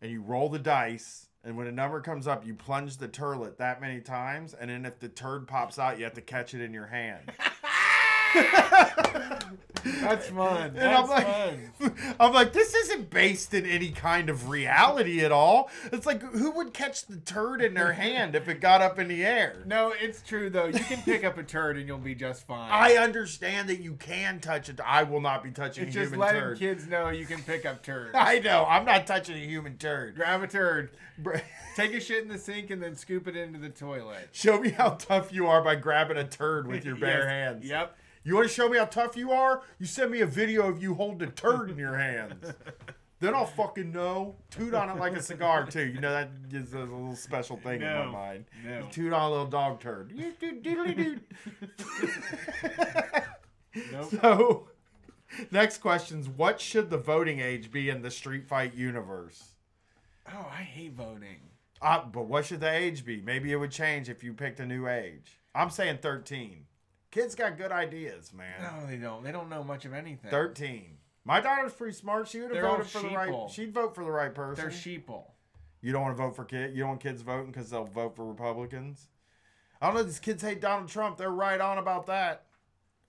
and you roll the dice, and when a number comes up, you plunge the turlet that many times, and then if the turd pops out, you have to catch it in your hand. That's fun. And That's I'm fun. like, this isn't based in any kind of reality at all. It's like, who would catch the turd in their hand if it got up in the air? No, it's true though. You can pick up a turd and you'll be just fine. I understand that you can touch it. I will not be touching It's a just human letting turd. kids know you can pick up turds. I know. I'm not touching a human turd. Grab a turd, take a shit in the sink, and then scoop it into the toilet. Show me how tough you are by grabbing a turd with your bare Yes. hands. Yep. You want to show me how tough you are? You send me a video of you holding a turd in your hands. Then I'll fucking know. Toot on it like a cigar, too. You know, that is a little special thing in my mind. No. You toot on a little dog turd. Nope. So, next question's, what should the voting age be in the Street Fight universe? Oh, I hate voting. But what should the age be? Maybe it would change if you picked a new age. I'm saying 13. Kids got good ideas, man. No, they don't. They don't know much of anything. 13. My daughter's pretty smart. She would have They're all voted for the right. sheeple. She'd vote for the right person. They're sheeple. You don't want to vote for kids. You don't want kids voting because they'll vote for Republicans. I don't know. These kids hate Donald Trump. They're right on about that.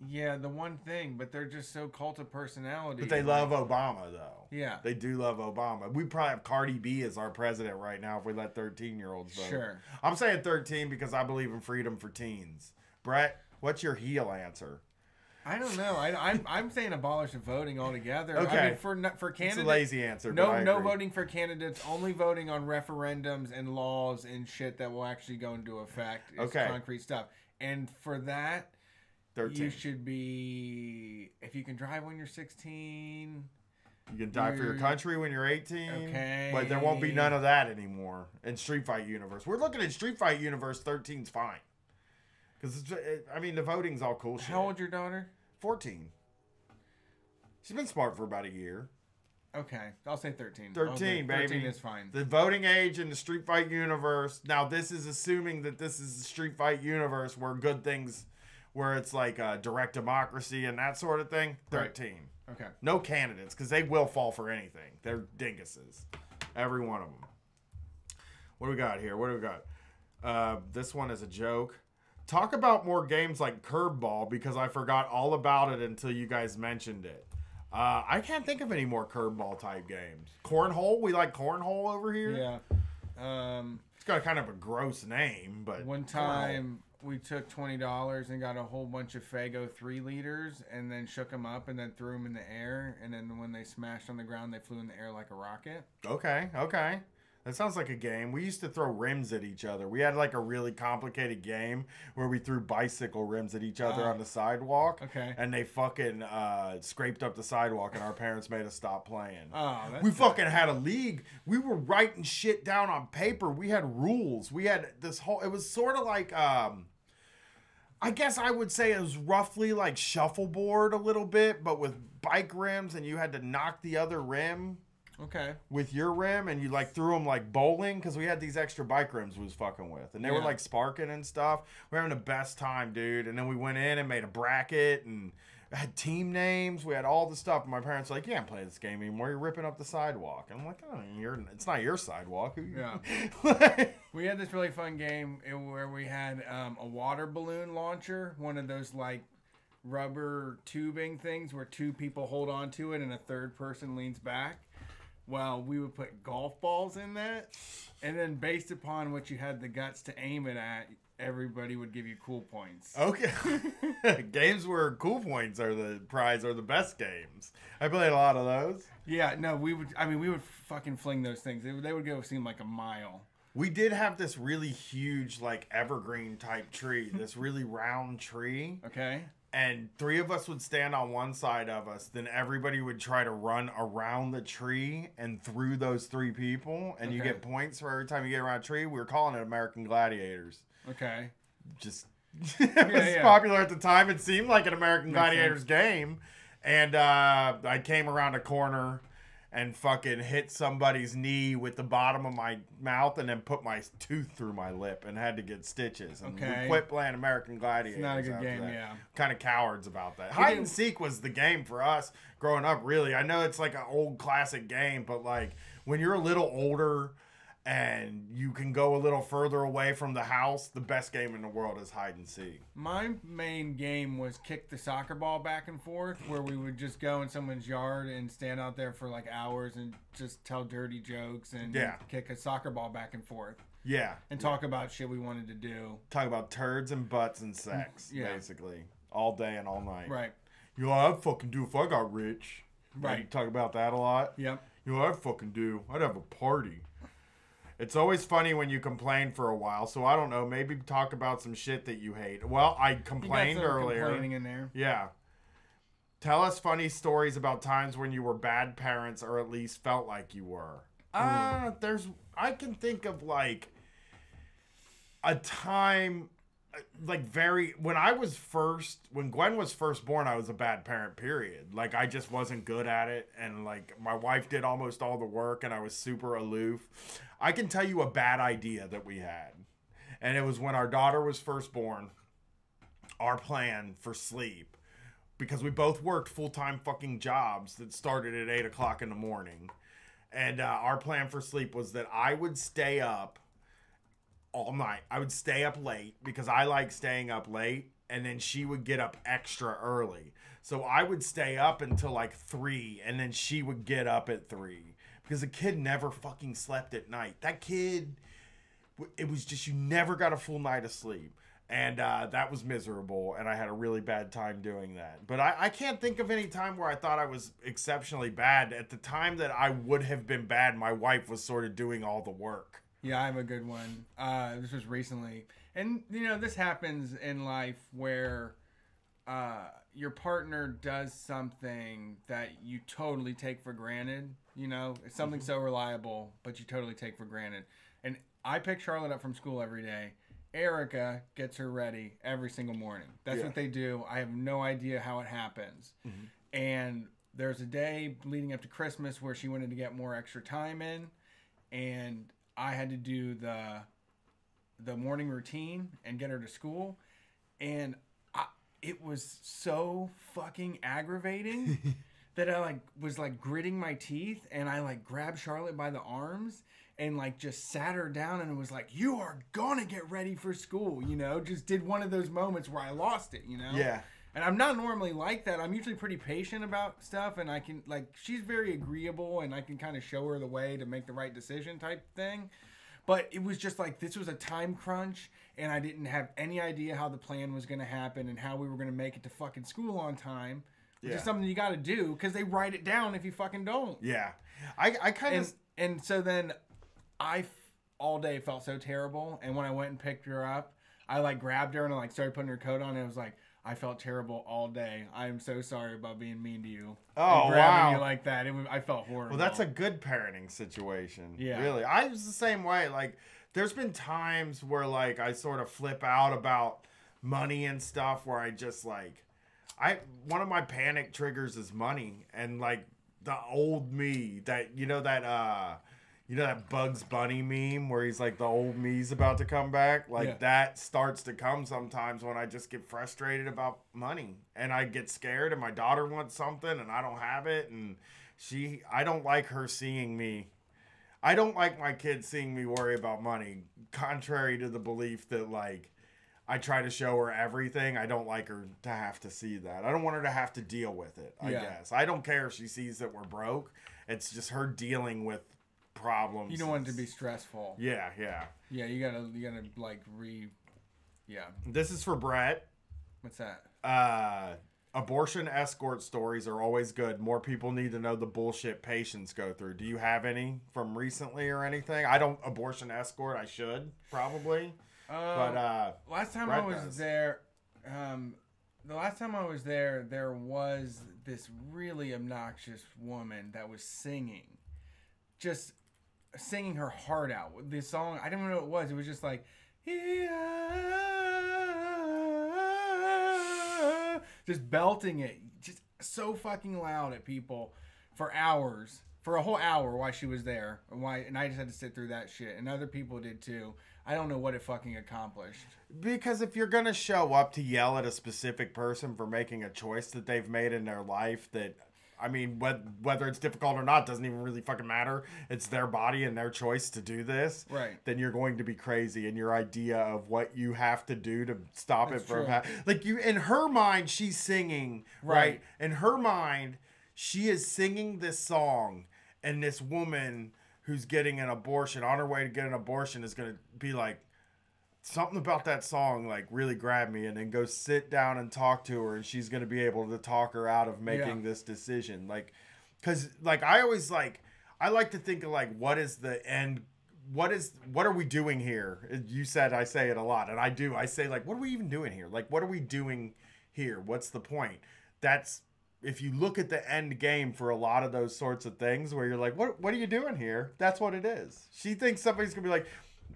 Yeah, the one thing, but they're just so cult of personality. But they love Obama, though. Yeah. They do love Obama. We probably have Cardi B as our president right now if we let 13-year-olds vote. Sure. I'm saying 13 because I believe in freedom for teens. Brett, what's your heel answer? I don't know. I'm saying abolish the voting altogether. Okay. I mean, for It's candidates, a lazy answer. but no I agree. voting for candidates. Only voting on referendums and laws and shit that will actually go into effect. It's Okay. concrete stuff. And for that, 13. you should be, if you can drive when you're 16. You can die for your You're- country when you're 18. Okay. But there won't be none of that anymore in Street Fight Universe. We're looking at Street Fight Universe. 13's fine. Because, I mean, the voting's all cool shit. How old your daughter? 14. She's been smart for about a year. Okay, I'll say 13. 13, baby. 13 is fine. The voting age in the Street Fight Universe. Now, this is assuming that this is the Street Fight Universe where good things, where it's like direct democracy and that sort of thing. 13. Okay. No candidates, because they will fall for anything. They're dinguses. Every one of them. What do we got here? What do we got? This one is a joke. Talk about more games like Curveball, because I forgot all about it until you guys mentioned it. I can't think of any more Curveball type games. Cornhole? We like Cornhole over here? Yeah. It's got kind of a gross name, but... One time we took $20 and got a whole bunch of Faygo 3 liters and then shook them up and then threw them in the air. And then when they smashed on the ground, they flew in the air like a rocket. Okay. That sounds like a game. We used to throw rims at each other. We had like a really complicated game where we threw bicycle rims at each other on the sidewalk. Okay. And they fucking scraped up the sidewalk, and our parents made us stop playing. Oh, that's we fucking had a league. We were writing shit down on paper. We had rules. We had this whole. It was sort of like. I guess I would say it was roughly like shuffleboard a little bit, but with bike rims, and you had to knock the other rim. Okay. With your rim, and you like threw them like bowling, because we had these extra bike rims we was fucking with, and they were like sparking and stuff. We're having the best time, dude. And then we went in and made a bracket and had team names. We had all the stuff. And my parents were like, "You can't play this game anymore. You're ripping up the sidewalk." And I'm like, "Oh, it's not your sidewalk." Yeah. We had this really fun game where we had a water balloon launcher, one of those like rubber tubing things where two people hold on to it and a third person leans back. Well, we would put golf balls in that, and then based upon what you had the guts to aim it at, everybody would give you cool points. Okay. Games where cool points are the prize, are the best games. I played a lot of those. Yeah, no, we would fucking fling those things. They would go seem like a mile. We did have this really huge, like, evergreen type tree, this really round tree. Okay. And three of us would stand on one side of us. Then everybody would try to run around the tree and through those three people. And you get points for every time you get around a tree. We were calling it American Gladiators. Okay. Just, it was popular at the time. It seemed like an American Gladiators game. And I came around a corner and fucking hit somebody's knee with the bottom of my mouth and then put my tooth through my lip and had to get stitches. And we quit playing American Gladiators. It's not a good game, yeah. Kind of cowards about that. Hide and seek was the game for us growing up, really. I know it's like an old classic game, but like when you're a little older and you can go a little further away from the house, the best game in the world is hide and seek. My main game was kick the soccer ball back and forth, where we would just go in someone's yard and stand out there for like hours and just tell dirty jokes and kick a soccer ball back and forth. Yeah. And talk about shit we wanted to do. Talk about turds and butts and sex, basically. All day and all night. Right. You know what I'd fucking do if I got rich? Right. You talk about that a lot? Yep. You know what I'd fucking do? I'd have a party. It's always funny when you complain for a while, so I don't know. Maybe talk about some shit that you hate. Well, I complained earlier. Complaining in there. Yeah. Tell us funny stories about times when you were bad parents, or at least felt like you were. I can think of like a time, like when Gwen was first born, I was a bad parent, period. Like I just wasn't good at it, and like my wife did almost all the work, and I was super aloof. I can tell you a bad idea that we had, and it was when our daughter was first born. Our plan for sleep, because we both worked full-time fucking jobs that started at 8 o'clock in the morning, and our plan for sleep was that I would stay up all night. I would stay up late because I like staying up late, and then she would get up extra early. So I would stay up until like 3, and then she would get up at 3. Because the kid never fucking slept at night. That kid, it was just, you never got a full night of sleep. And that was miserable, and I had a really bad time doing that. But I can't think of any time where I thought I was exceptionally bad. At the time that I would have been bad, my wife was sort of doing all the work. Yeah, I have a good one. This was recently. And, you know, this happens in life where your partner does something that you totally take for granted. You know, it's something so reliable, but you totally take for granted. And I pick Charlotte up from school every day. Erica gets her ready every single morning. That's what they do. I have no idea how it happens. Mm-hmm. And there's a day leading up to Christmas where she wanted to get more extra time in, and I had to do the morning routine and get her to school, and it was so fucking aggravating that I was gritting my teeth, and I grabbed Charlotte by the arms and just sat her down and was like, "You are gonna get ready for school," you know. Just did one of those moments where I lost it, you know. Yeah. And I'm not normally like that. I'm usually pretty patient about stuff, and I can she's very agreeable, and I can kind of show her the way to make the right decision type thing. But it was just this was a time crunch, and I didn't have any idea how the plan was going to happen and how we were going to make it to fucking school on time. Which is something you got to do because they write it down if you fucking don't. Yeah. I kind of... And so then all day felt so terrible, and when I went and picked her up, I like grabbed her and I like started putting her coat on, and it was like, I felt terrible all day. I am so sorry about being mean to you. Oh, and grabbing wow. you like that. I felt horrible. Well, that's a good parenting situation. Yeah. Really. I was the same way. Like, there's been times where, like, I sort of flip out about money and stuff where I just, like, one of my panic triggers is money. And, like, the old me that, that Bugs Bunny meme where he's like, the old me's about to come back? Like, that starts to come sometimes when I just get frustrated about money. And I get scared and my daughter wants something and I don't have it. And I don't like her seeing me. I don't like my kids seeing me worry about money. Contrary to the belief that, like, I try to show her everything. I don't like her to have to see that. I don't want her to have to deal with it, I guess. I don't care if she sees that we're broke. It's just her dealing with problems. You don't want it to be stressful. Yeah. Yeah, you gotta like yeah. This is for Brett. What's that? Abortion escort stories are always good. More people need to know the bullshit patients go through. Do you have any from recently or anything? I don't abortion escort. I should probably. Last time Brett I was does. there, the last time I was there, there was this really obnoxious woman that was singing, just singing her heart out. The song, I don't know what it was. It was just like, just belting it, just so fucking loud at people for hours, for a whole hour while she was there. And I just had to sit through that shit. And other people did too. I don't know what it fucking accomplished. Because if you're going to show up to yell at a specific person for making a choice that they've made in their life that, I mean, whether it's difficult or not doesn't even really fucking matter. It's their body and their choice to do this. Right. Then you're going to be crazy in your idea of what you have to do to stop That's it from true. happening. Like, in her mind, she's singing, right? In her mind, she is singing this song, and this woman who's getting an abortion, on her way to get an abortion, is going to be like, something about that song, like, really grabbed me, and then go sit down and talk to her, and she's going to be able to talk her out of making this decision. Like, because, like, I like to think of, like, what is the end, what are we doing here? You said I say it a lot, and I do. I say, like, what are we even doing here? Like, what are we doing here? What's the point? That's, if you look at the end game for a lot of those sorts of things where you're like, what are you doing here? That's what it is. She thinks somebody's going to be like,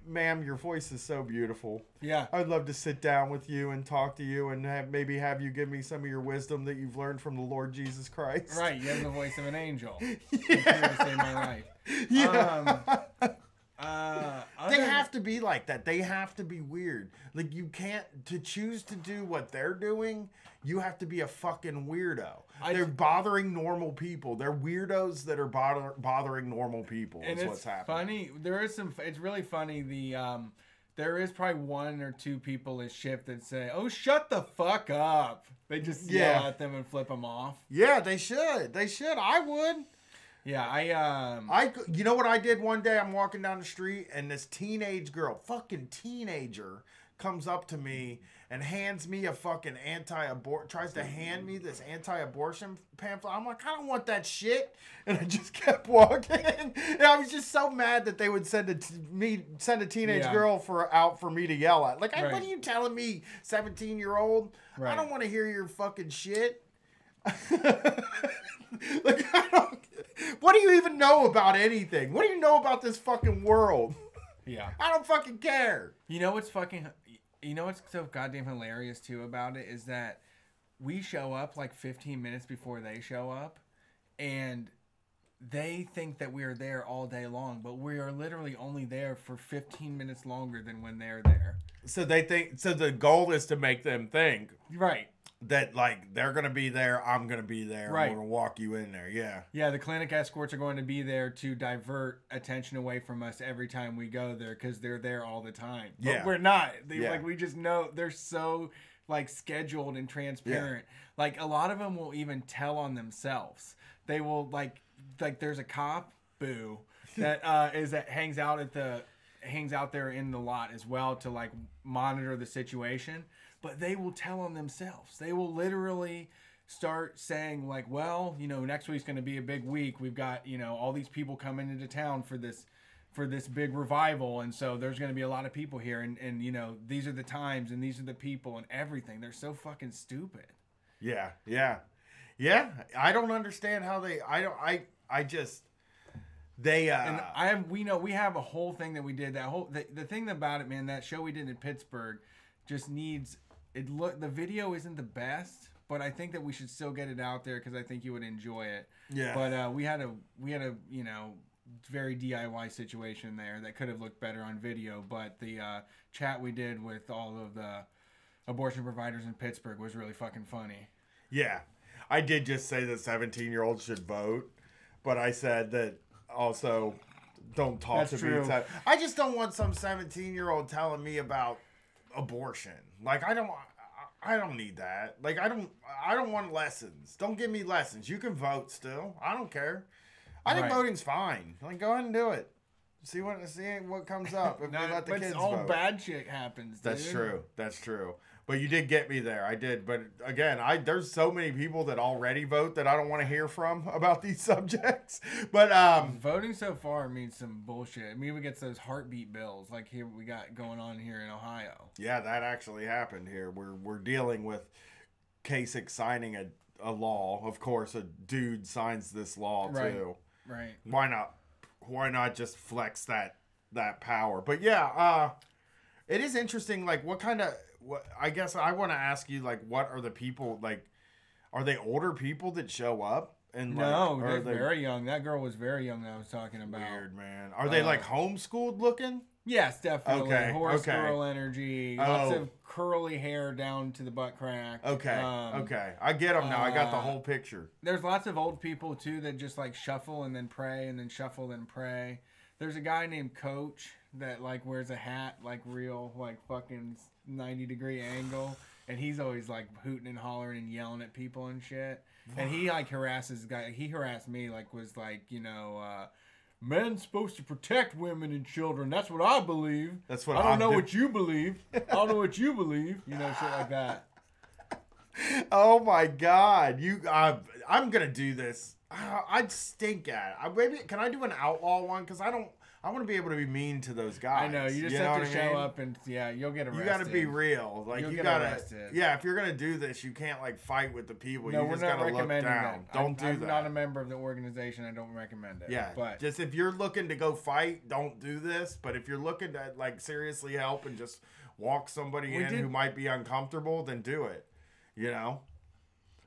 ma'am, your voice is so beautiful. Yeah. I'd love to sit down with you and talk to you and maybe have you give me some of your wisdom that you've learned from the Lord Jesus Christ. Right. You have the voice of an angel. You're here to save my life. Yeah. They Other- have to be like that. They have to be weird. Like, you can't, to choose to do what they're doing, you have to be a fucking weirdo. They're bothering normal people. They're weirdos that are bothering normal people and is it's what's happening. funny. There is some. It's really funny. There is probably one or two people at shift that say, "Oh, shut the fuck up." They just yell at them and flip them off. Yeah, they should. They should. I would. Yeah, You know what I did one day? I'm walking down the street and this fucking teenager, comes up to me and hands me a fucking tries to hand me this anti-abortion pamphlet. I'm like, I don't want that shit. And I just kept walking. And I was just so mad that they would send a teenage girl out for me to yell at. Like, Right. what are you telling me, 17-year-old? Right. I don't want to hear your fucking shit. What do you even know about anything? What do you know about this fucking world? yeah. I don't fucking care. You know what's so goddamn hilarious too about it is that we show up like 15 minutes before they show up, and they think that we are there all day long, but we are literally only there for 15 minutes longer than when they're there. So the goal is to make them think Right. that, like, they're going to be there, I'm going to be there, Right. I'm going to walk you in there. Yeah. Yeah, the clinic escorts are going to be there to divert attention away from us every time we go there because they're there all the time. But Yeah. we're not. Yeah. Like, we just know they're so, like, scheduled and transparent. Like, a lot of them will even tell on themselves. They will, like there's a cop, boo, that hangs out there in the lot as well to, like, monitor the situation. But they will tell on themselves. They will literally start saying, like, well, next week's going to be a big week. We've got, all these people coming into town for this for this big revival, and so there's going to be a lot of people here, and you know, these are the times and these are the people and everything. They're so fucking stupid. Yeah. I don't understand how they. I just. They and we have a whole thing that we did. That whole the thing about it, man. That show we did in Pittsburgh just needs it. Look, the video isn't the best, but I think that we should still get it out there because I think you would enjoy it. Yeah. But we had a you know, very DIY situation there that could have looked better on video. But the chat we did with all of the abortion providers in Pittsburgh was really fucking funny. Yeah, I did just say that 17-year-olds should vote, but I said that also don't talk That's to me. true. I just don't want some 17-year-old telling me about abortion. Like I don't need that. Like I don't want lessons. Don't give me lessons. You can vote still. I don't care. I think Right. voting's fine. Like go ahead and do it. See what comes up if we let the but kids all vote. bad shit happens. That's dude. true. But you did get me there. I did. But again, there's so many people that already vote that I don't want to hear from about these subjects. But Voting so far means some bullshit. I mean, we get those heartbeat bills like here we got going on here in Ohio. yeah, that actually happened here. We're dealing with Kasich signing a law. Of course, a dude signs this law Right. too. Right. Why not just flex that power? But yeah, it is interesting. Like, I guess I want to ask you, like, what are the people like? Are they older people that show up? And No, like, they're are they very young. That girl was very young that I was talking about. weird, man? Are they like homeschooled looking? Yes, definitely. Okay, Horse okay. girl energy. Lots of curly hair down to the butt crack. Okay, okay, I get them now. I got the whole picture. There's lots of old people too that just like shuffle and then pray and then shuffle and pray. There's a guy named Coach that like wears a hat like real like fucking 90-degree angle, and he's always like hooting and hollering and yelling at people and shit. And he like harasses guy. He harassed me like was like, you know, men's supposed to protect women and children. That's what I believe. That's what I don't I'm know do- what you believe. I don't know what you believe. You know, shit like that. Oh my God, I'm gonna do this. I'd stink at it. Maybe can I do an outlaw one? Because I want to be able to be mean to those guys. I know. You just know have to what I show mean? up and yeah, you'll get arrested. You got to be real. Like You'll you get got to. arrested. Yeah, if you're gonna do this, you can't like fight with the people. No, You we're just not gotta look recommending down. that. Don't do I'm that. not a member of the organization. I don't recommend it. Yeah, but just if you're looking to go fight, don't do this. But if you're looking to like seriously help and just walk somebody who might be uncomfortable, then do it. You know.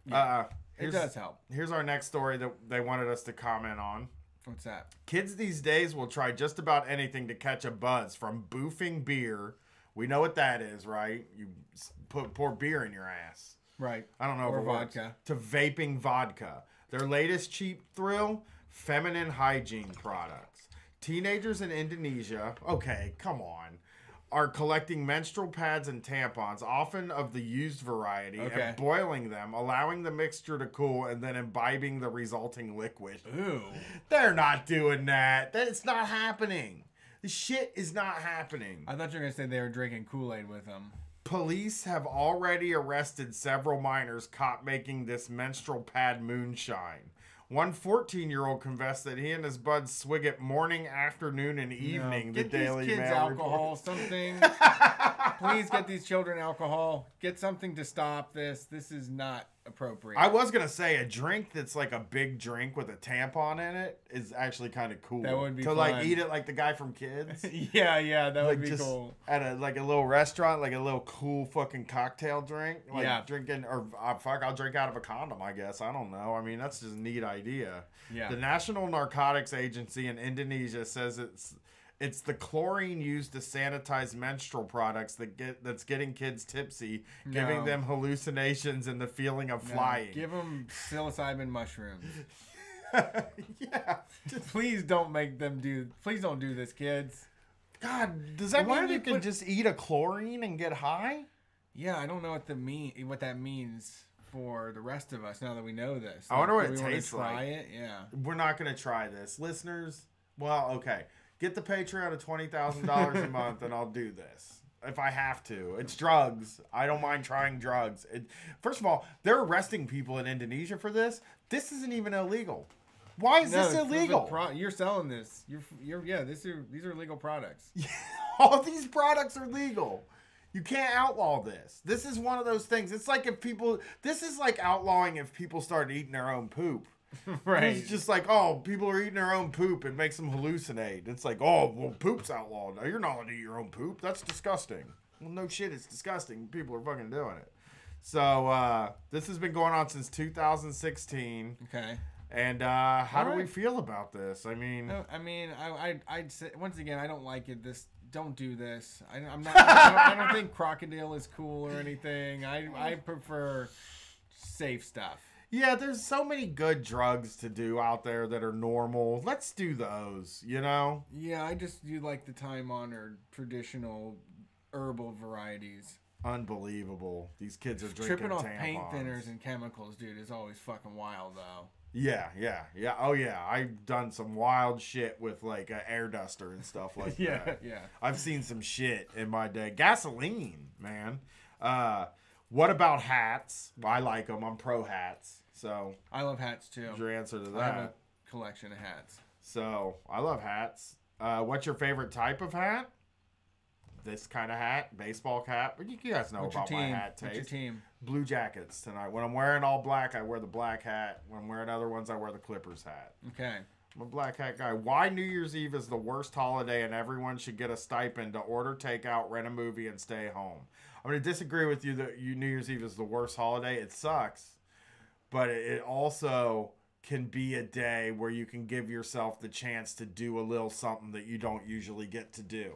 Yeah. It does help. Here's our next story that they wanted us to comment on. What's that? Kids these days will try just about anything to catch a buzz, from boofing beer. We know what that is, right? You pour beer in your ass. Right. I don't know Or if it works. vodka. To vaping vodka. Their latest cheap thrill, feminine hygiene products. Teenagers in Indonesia, okay, come on, are collecting menstrual pads and tampons, often of the used variety, and boiling them, allowing the mixture to cool, and then imbibing the resulting liquid. Ooh. They're not doing that. It's not happening. The shit is not happening. I thought you were going to say they were drinking Kool-Aid with them. Police have already arrested several minors caught making this menstrual pad moonshine. One 14-year-old confessed that he and his buds swig it morning, afternoon, and evening. Get the Daily these kids Mail alcohol, reported. something. Please get these children alcohol. Get something to stop this. This is not appropriate. I was gonna say a drink that's like a big drink with a tampon in it is actually kind of cool. That would be to fun. like eat it like the guy from Kids. yeah, that would Like be just cool. at a little restaurant, like a little cool fucking cocktail drink. Like Yeah. drinking or I'll drink out of a condom, I guess. I don't know. I mean, that's just a neat idea. Yeah. The National Narcotics Agency in Indonesia says it's the chlorine used to sanitize menstrual products that's getting kids tipsy, giving No. them hallucinations and the feeling of flying. Give them psilocybin mushrooms. Yeah. Please don't make them do. Please don't do this, kids. God, does that Why mean do you they can put- just eat a chlorine and get high? Yeah, I don't know what that means for the rest of us now that we know this. I wonder what do it we wanna tastes try like. it? Yeah. We're not going to try this. Listeners, well, okay. Get the Patreon of $20,000 a month and I'll do this. If I have to. It's drugs. I don't mind trying drugs. First of all, they're arresting people in Indonesia for this. This isn't even illegal. Why is this it's illegal? You're selling this. These are legal products. All these products are legal. You can't outlaw this. This is one of those things. It's like this is like outlawing if people start eating their own poop. Right. It's just like, oh, people are eating their own poop. It makes them hallucinate. It's like, oh, well, poop's outlawed. No, you're not allowed to eat your own poop. That's disgusting. Well, no shit, it's disgusting. People are fucking doing it. So this has been going on since 2016. Okay. And how do we feel about this? I mean, I'd say once again, I don't like it. Don't do this. I'm not. I don't think crocodile is cool or anything. I prefer safe stuff. yeah, there's so many good drugs to do out there that are normal. Let's do those, you know? Yeah, I just do like the time-honored traditional herbal varieties. Unbelievable. These kids are drinking Tripping off tampons. paint thinners and chemicals, dude, is always fucking wild, though. Yeah. Oh, yeah. I've done some wild shit with, like, an air duster and stuff like that. Yeah. I've seen some shit in my day. Gasoline, man. What about hats? Well, I like them. I'm pro hats. So, I love hats, too. what's your answer to I have a that? collection of hats. So, I love hats. What's your favorite type of hat? This kind of hat, baseball cap. But you guys know What's your about my team? hat taste. What's your team? Blue Jackets tonight. When I'm wearing all black, I wear the black hat. When I'm wearing other ones, I wear the Clippers hat. Okay. I'm a black hat guy. Why New Year's Eve is the worst holiday and everyone should get a stipend to order takeout, rent a movie, and stay home. I'm going to disagree with you that New Year's Eve is the worst holiday. It sucks. But it also can be a day where you can give yourself the chance to do a little something that you don't usually get to do.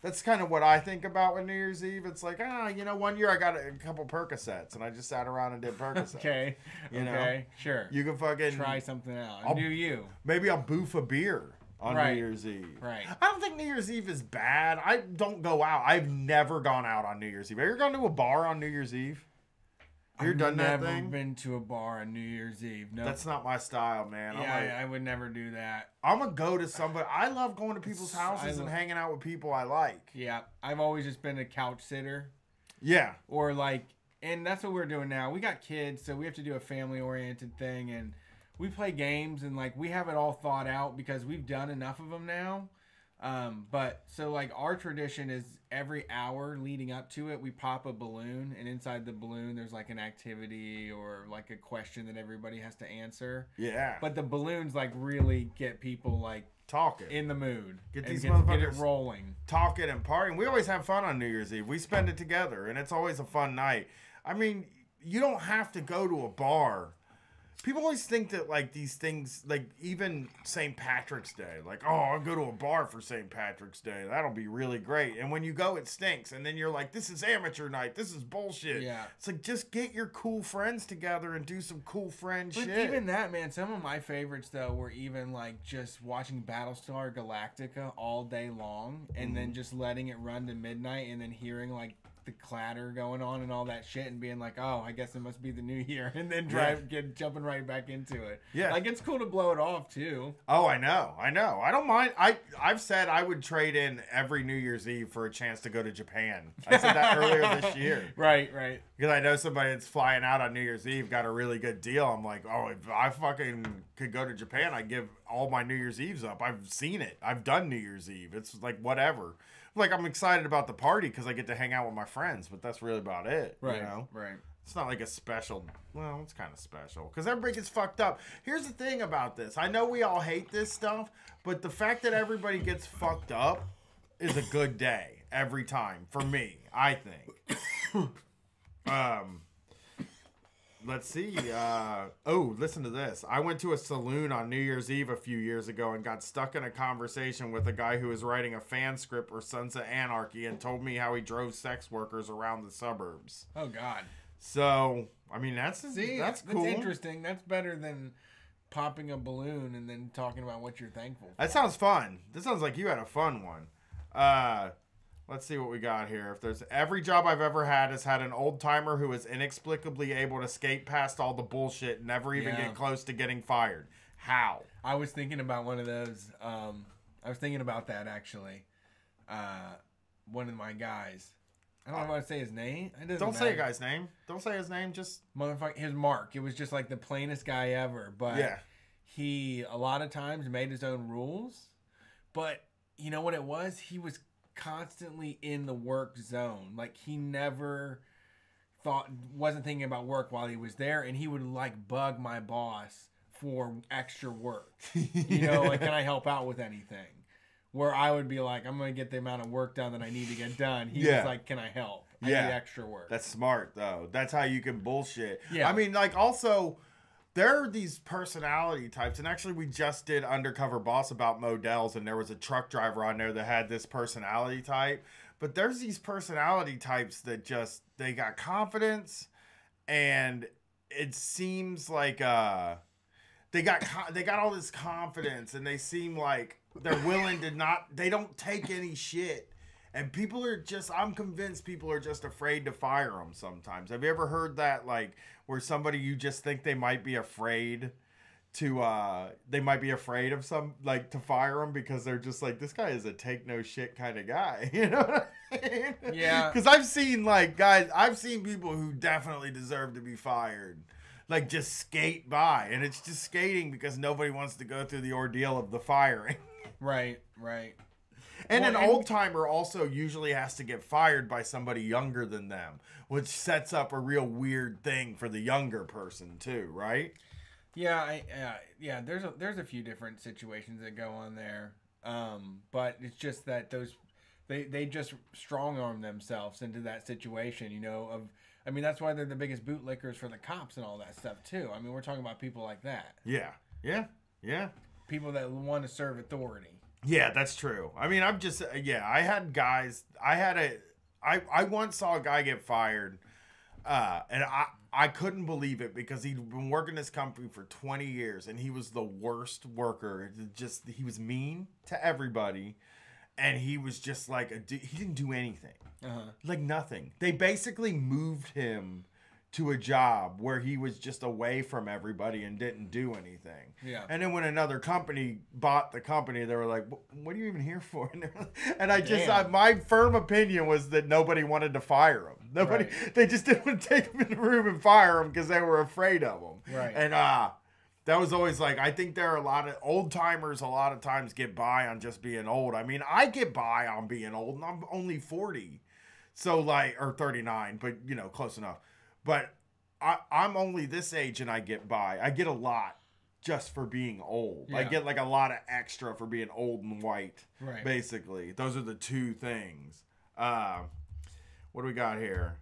That's kind of what I think about with New Year's Eve. It's like, one year I got a couple Percocets and I just sat around and did Percocets. Okay. You know? Okay. Sure. You can fucking try something out. I'll- New you. maybe I'll boof a beer on Right. New Year's Eve. Right. I don't think New Year's Eve is bad. I don't go out. I've never gone out on New Year's Eve. Have you ever gone to a bar on New Year's Eve? You've done that thing? I've never been to a bar on New Year's Eve. No. That's not my style, man. Yeah, I would never do that. I'm gonna go to somebody. I love going to people's houses and hanging out with people I like. Yeah, I've always just been a couch sitter. Yeah. Or and that's what we're doing now. We got kids, so we have to do a family-oriented thing, and we play games, and we have it all thought out because we've done enough of them now. But so our tradition is every hour leading up to it, we pop a balloon, and inside the balloon there's an activity or a question that everybody has to answer. Yeah. But the balloons really get people talking in the mood. Get and these get motherfuckers it rolling. talking and partying. We always have fun on New Year's Eve. We spend it together, and it's always a fun night. I mean, you don't have to go to a bar. People always think that these things, even St. Patrick's Day, I'll go to a bar for St. Patrick's Day. That'll be really great. And when you go, it stinks. And then you're like, this is amateur night. This is bullshit. Yeah. It's just get your cool friends together and do some cool friend But shit. even that, man, some of my favorites though were even just watching Battlestar Galactica all day long, and then just letting it run to midnight, and then hearing the clatter going on and all that shit, and being oh, I guess it must be the new year, and then jumping right back into it. Yeah. It's cool to blow it off too. Oh, I know. I don't mind. I've said I would trade in every New Year's Eve for a chance to go to Japan. I said that earlier this year. Right. Because I know somebody that's flying out on New Year's Eve got a really good deal. I'm like, oh, if I fucking could go to Japan, I'd give all my New Year's Eves up. I've seen it. I've done New Year's Eve. It's whatever. I'm excited about the party because I get to hang out with my friends, but that's really about it. Right. You know? Right. It's not a special. Well, it's kind of special because everybody gets fucked up. Here's the thing about this. I know we all hate this stuff, but the fact that everybody gets fucked up is a good day every time for me, I think. Let's see. Listen to this. I went to a saloon on New Year's Eve a few years ago and got stuck in a conversation with a guy who was writing a fan script for Sons of Anarchy and told me how he drove sex workers around the suburbs. Oh God. So, I mean, that's cool. That's interesting. That's better than popping a balloon and then talking about what you're thankful for. That sounds fun. This sounds like you had a fun one. Let's see what we got here. If there's every job I've ever had has had an old timer who is inexplicably able to skate past all the bullshit and never even get close to getting fired. How? I was thinking about one of those. I was thinking about that actually. One of my guys. I don't know how to say his name. It doesn't Don't matter. say a guy's name. Don't say his name. Just Motherfucker, his Mark. It was just the plainest guy ever. But yeah. he a lot of times made his own rules, but you know what it was? He was constantly in the work zone. Like he never wasn't thinking about work while he was there, and he would like bug my boss for extra work. You know, like, can I help out with anything? Where I would be like, I'm going to get the amount of work done that I need to get done. He was like, can I help? I need extra work. That's smart, though. That's how you can bullshit. Yeah. I mean, like, also, there are these personality types. And actually, we just did Undercover Boss about Models, and there was a truck driver on there that had this personality type. But there's these personality types that just, they got confidence, and it seems like, they got all this confidence, and they seem like they're willing to they don't take any shit. And people are just, I'm convinced people are just afraid to fire them sometimes. Have you ever heard that, like, where somebody you just think they might be afraid of some, like, to fire them because they're just like, this guy is a take no shit kind of guy. You know what I mean? Yeah. Because I've seen people who definitely deserve to be fired. Like, just skate by. And it's just skating because nobody wants to go through the ordeal of the firing. Right. And an old-timer also usually has to get fired by somebody younger than them, which sets up a real weird thing for the younger person, too, right? Yeah, there's a few different situations that go on there. But it's just that they just strong-arm themselves into that situation, you know, I mean, that's why they're the biggest bootlickers for the cops and all that stuff, too. I mean, we're talking about people like that. Yeah. People that want to serve authority. Yeah, that's true. I mean, I had guys, I once saw a guy get fired, and I couldn't believe it because he'd been working this company for 20 years, and he was the worst worker. He was mean to everybody, and he was just like, he didn't do anything. Like nothing. They basically moved him to a job where he was just away from everybody and didn't do anything. Yeah. And then when another company bought the company, they were like, what are you even here for? And my firm opinion was that nobody wanted to fire him. They just didn't want to take him in the room and fire him because they were afraid of him. Right. And that was always like, I think there are a lot of old timers a lot of times get by on just being old. I mean, I get by on being old, and I'm only 40. So like, or 39, but you know, close enough. But I'm only this age and I get by. I get a lot just for being old. Yeah. I get like a lot of extra for being old and white. Right. Basically. Those are the two things. What do we got here?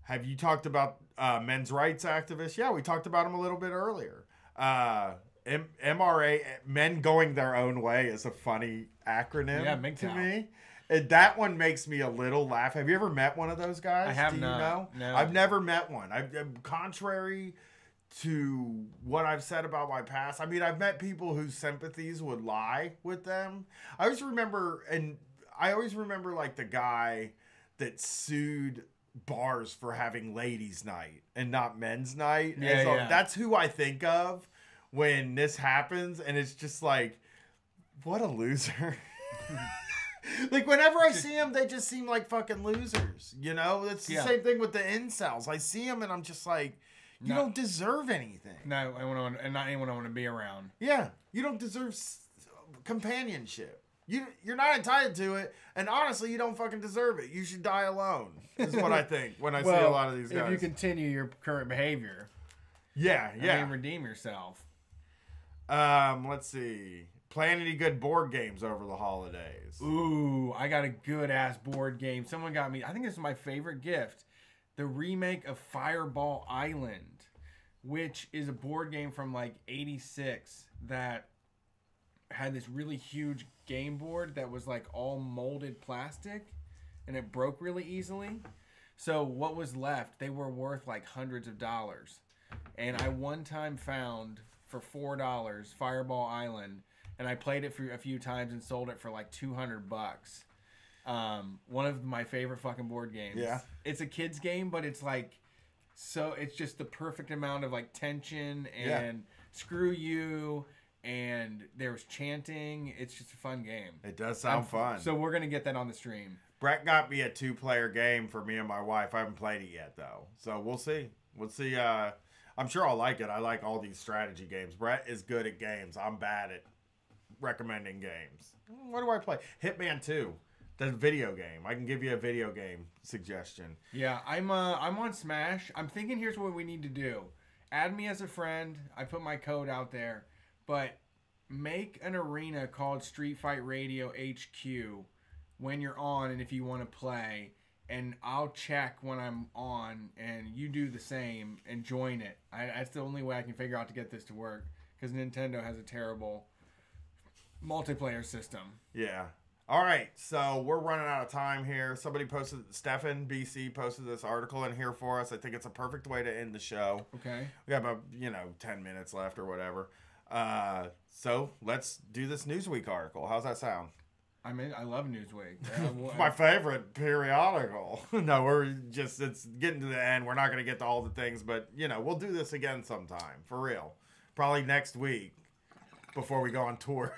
Have you talked about men's rights activists? Yeah, we talked about them a little bit earlier. MRA, Men Going Their Own Way, is a funny acronym to me. And that one makes me a little laugh. Have you ever met one of those guys? I have Do not. you know? No. I've never met one. Contrary to what I've said about my past, I mean, I've met people whose sympathies would lie with them. I always remember like the guy that sued bars for having ladies' night and not men's night. Yeah, and so yeah. That's who I think of when this happens, and it's just like, what a loser. Like, whenever I see them, they just seem like fucking losers. You know? It's the same thing with the incels. I see them, and I'm just like, you don't deserve anything. No, and not anyone I want to be around. Yeah. You don't deserve companionship. You're not entitled to it, and honestly, you don't fucking deserve it. You should die alone, is what I think when I see a lot of these guys. If you continue your current behavior. Yeah. I mean, redeem yourself. Let's see. Playing any good board games over the holidays? Ooh, I got a good ass board game. Someone got me, I think this is my favorite gift. The remake of Fireball Island, which is a board game from like 86 that had this really huge game board that was like all molded plastic, and it broke really easily. So what was left, they were worth like hundreds of dollars. And I one time found for $4 Fireball Island, and I played it for a few times and sold it for like $200. One of my favorite fucking board games. Yeah. It's a kid's game, but it's like, so it's just the perfect amount of like tension and screw you, and there's chanting. It's just a fun game. It does sound fun. So we're going to get that on the stream. Brett got me a 2-player game for me and my wife. I haven't played it yet, though. So we'll see. We'll see. I'm sure I'll like it. I like all these strategy games. Brett is good at games. I'm bad at recommending games. What do I play? Hitman 2. The video game. I can give you a video game suggestion. Yeah, I'm on Smash. I'm thinking here's what we need to do. Add me as a friend. I put my code out there. But make an arena called Street Fight Radio HQ when you're on and if you want to play. And I'll check when I'm on and you do the same and join it. That's the only way I can figure out to get this to work. Because Nintendo has a terrible multiplayer system. Yeah. All right, so we're running out of time here. Somebody posted, Stefan BC posted this article in here for us. I think it's a perfect way to end the show. Okay. We have about, 10 minutes left or whatever. So let's do this Newsweek article. How's that sound? I love Newsweek. My favorite periodical. No, it's getting to the end. We're not going to get to all the things, but, we'll do this again sometime, for real. Probably next week before we go on tour.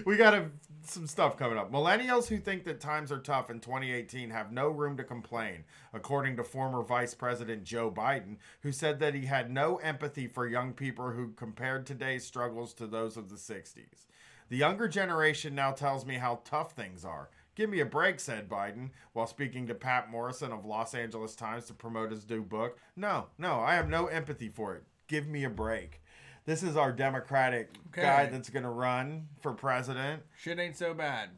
We got some stuff coming up. Millennials who think that times are tough in 2018 have no room to complain, according to former Vice President Joe Biden, who said that he had no empathy for young people who compared today's struggles to those of the 60s. The younger generation now tells me how tough things are. Give me a break, said Biden, while speaking to Pat Morrison of Los Angeles Times to promote his new book. No, I have no empathy for it. Give me a break. This is our Democratic guy that's going to run for president. Shit ain't so bad.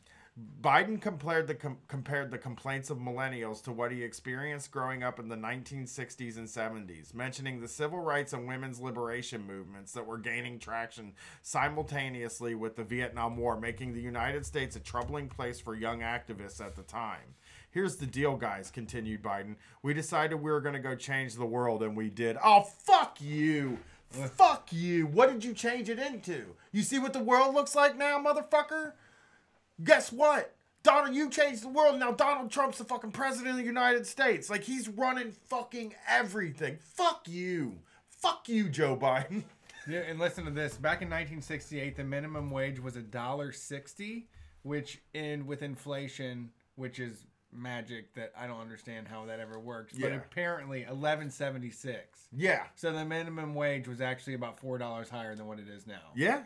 Biden compared the complaints of millennials to what he experienced growing up in the 1960s and 70s, mentioning the civil rights and women's liberation movements that were gaining traction simultaneously with the Vietnam War, making the United States a troubling place for young activists at the time. Here's the deal, guys, continued Biden. We decided we were going to go change the world, and we did. Oh, fuck you. Fuck you. What did you change it into? You see what the world looks like now, motherfucker? Guess what? Donald, you changed the world. Now Donald Trump's the fucking president of the United States. Like, he's running fucking everything. Fuck you. Fuck you, Joe Biden. Yeah, and listen to this. Back in 1968, the minimum wage was $1.60, which with inflation, which is magic that I don't understand how that ever works, but apparently $11.76. Yeah. So the minimum wage was actually about $4 higher than what it is now. Yeah.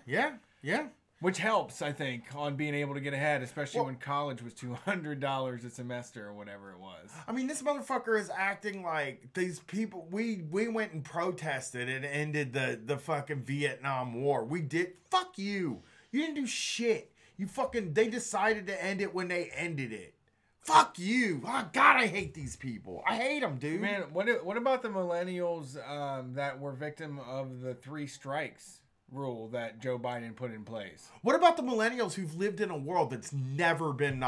Which helps, I think, on being able to get ahead, especially when college was $200 a semester or whatever it was. I mean, this motherfucker is acting like these people. We went and protested and ended the fucking Vietnam War. We did. Fuck you. You didn't do shit. They decided to end it when they ended it. Fuck you. Oh, God, I hate these people. I hate them, dude. Man, what about the millennials that were victim of the 3 strikes rule that Joe Biden put in place? What about the millennials who've lived in a world that's never been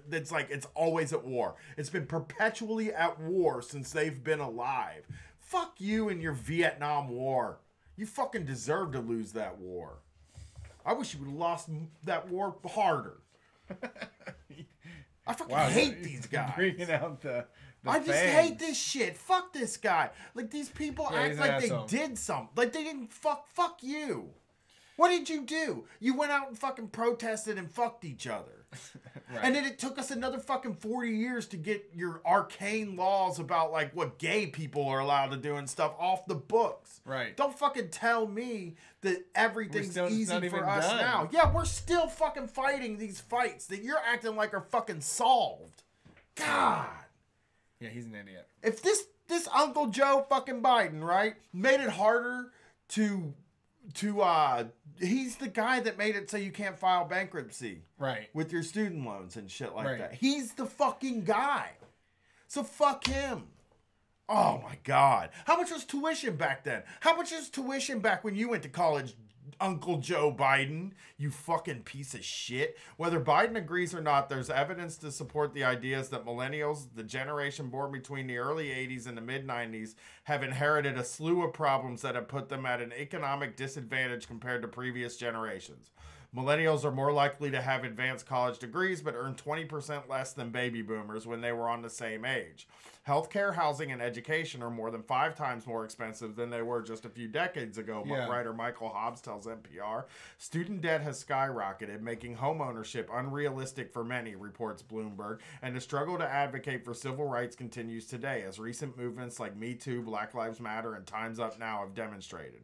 that's like it's always at war? It's been perpetually at war since they've been alive. Fuck you and your Vietnam War. You fucking deserve to lose that war. I wish you would have lost that war harder. I fucking hate these guys. Bringing out the I just hate this shit. Fuck this guy. Like, these people act like they did something. Like, they didn't fuck you. What did you do? You went out and fucking protested and fucked each other. Right. And then it took us another fucking 40 years to get your arcane laws about, like, what gay people are allowed to do and stuff off the books. Right. Don't fucking tell me that everything's easy for us now. Yeah, we're still fucking fighting these fights that you're acting like are fucking solved. God. Yeah, he's an idiot. If this Uncle Joe fucking Biden, right, made it harder to he's the guy that made it so you can't file bankruptcy. Right. With your student loans and shit like that. He's the fucking guy. So fuck him. Oh my God. How much was tuition back then? How much was tuition back when you went to college, Uncle Joe Biden? You fucking piece of shit. Whether Biden agrees or not, there's evidence to support the ideas that millennials, the generation born between the early 80s and the mid 90s, have inherited a slew of problems that have put them at an economic disadvantage compared to previous generations. Millennials are more likely to have advanced college degrees, but earn 20% less than baby boomers when they were on the same age. Healthcare, housing, and education are more than 5 times more expensive than they were just a few decades ago, Yeah. writer Michael Hobbs tells NPR. Student debt has skyrocketed, making home ownership unrealistic for many, reports Bloomberg, and the struggle to advocate for civil rights continues today, as recent movements like Me Too, Black Lives Matter, and Time's Up Now have demonstrated.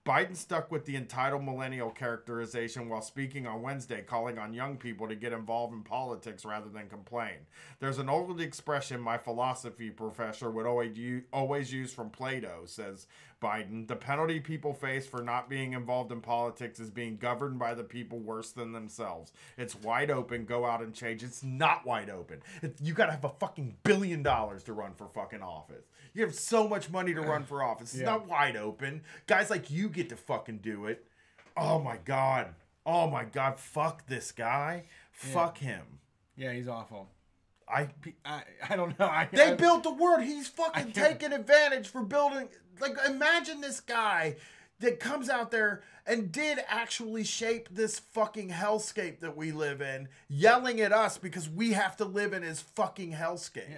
Biden stuck with the entitled millennial characterization while speaking on Wednesday, calling on young people to get involved in politics rather than complain. There's an old expression my philosophy professor would always use from Plato, says Biden. The penalty people face for not being involved in politics is being governed by the people worse than themselves. It's wide open. Go out and change. It's not wide open. You got to have a fucking $1 billion to run for fucking office. You have so much money to run for office. It's not wide open. Guys like you get to fucking do it. Oh my God. Oh my God. Fuck this guy. Fuck him. Yeah, he's awful. I don't know. They built the world. He's fucking taking advantage for building. Like, imagine this guy that comes out there and did actually shape this fucking hellscape that we live in, yelling at us because we have to live in his fucking hellscape.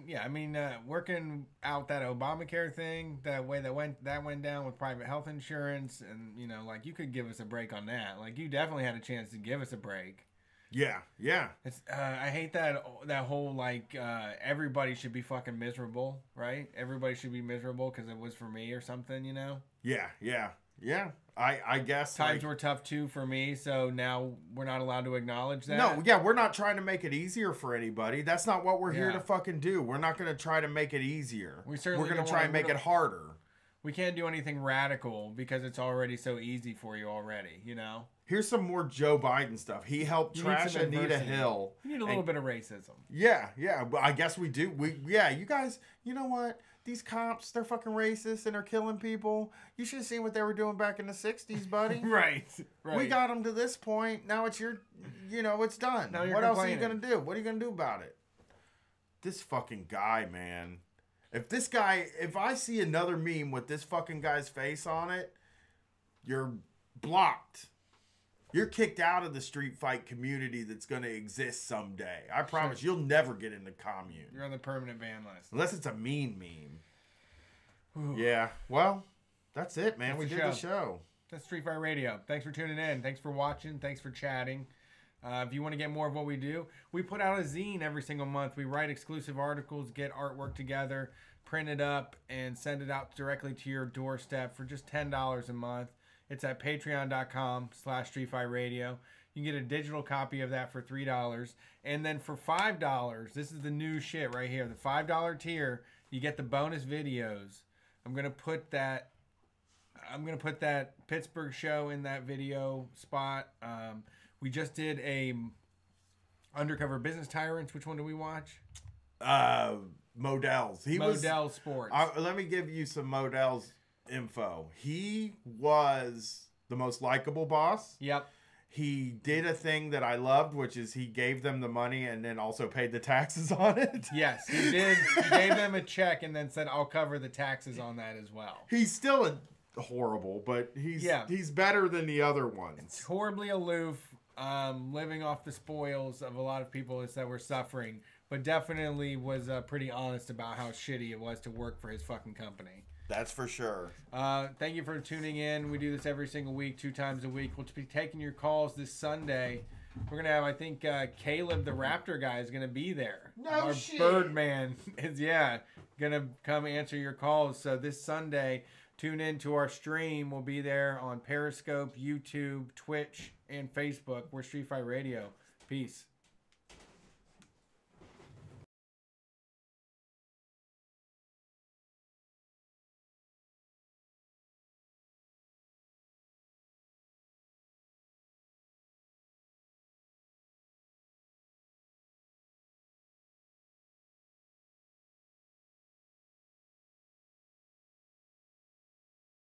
Yeah, I mean, working out that Obamacare thing, that way that went down with private health insurance, and like you could give us a break on that. Like you definitely had a chance to give us a break. Yeah. It's I hate that whole like everybody should be fucking miserable, right? Everybody should be miserable because it was for me or something, Yeah. I guess times were tough too for me, so now we're not allowed to acknowledge that. No, yeah, we're not trying to make it easier for anybody. That's not what we're here to fucking do. We're not going to try to make it easier. We're going to try and make it harder. We can't do anything radical because it's already so easy for you already, Here's some more Joe Biden stuff. He helped trash Anita Hill. You need a little bit of racism. Yeah. But I guess we do. You guys, you know what? These cops, they're fucking racist and they're killing people. You should have seen what they were doing back in the 60s, buddy. Right. We got them to this point. Now it's it's done. Now what else are you going to do? What are you going to do about it? This fucking guy, man. If I see another meme with this fucking guy's face on it, you're blocked. You're kicked out of the street fight community that's going to exist someday. I promise you'll never get in the commune. You're on the permanent ban list. Unless it's a mean meme. Ooh. Yeah. Well, that's it, man. We did the show. That's Street Fight Radio. Thanks for tuning in. Thanks for watching. Thanks for chatting. If you want to get more of what we do, we put out a zine every single month. We write exclusive articles, get artwork together, print it up, and send it out directly to your doorstep for just $10 a month. It's at patreon.com/StreetFightRadio. You can get a digital copy of that for $3. And then for $5, this is the new shit right here. The $5 tier, you get the bonus videos. I'm going to put that Pittsburgh show in that video spot. We just did a Undercover Business Tyrants. Which one do we watch? Modell's. Modell Sports. Let me give you some Modell's info. He was the most likable boss. Yep. He did a thing that I loved, which is he gave them the money and then also paid the taxes on it. Yes, he did. He gave them a check and then said, I'll cover the taxes on that as well. He's still horrible, but he's better than the other ones. It's horribly aloof, living off the spoils of a lot of people that were suffering, but definitely was pretty honest about how shitty it was to work for his fucking company. That's for sure. Thank you for tuning in. We do this every single week, 2 times a week. We'll be taking your calls this Sunday. We're going to have, I think, Caleb the Raptor guy is going to be there. No shit. Birdman is, going to come answer your calls. So this Sunday, tune in to our stream. We'll be there on Periscope, YouTube, Twitch, and Facebook. We're Street Fight Radio. Peace.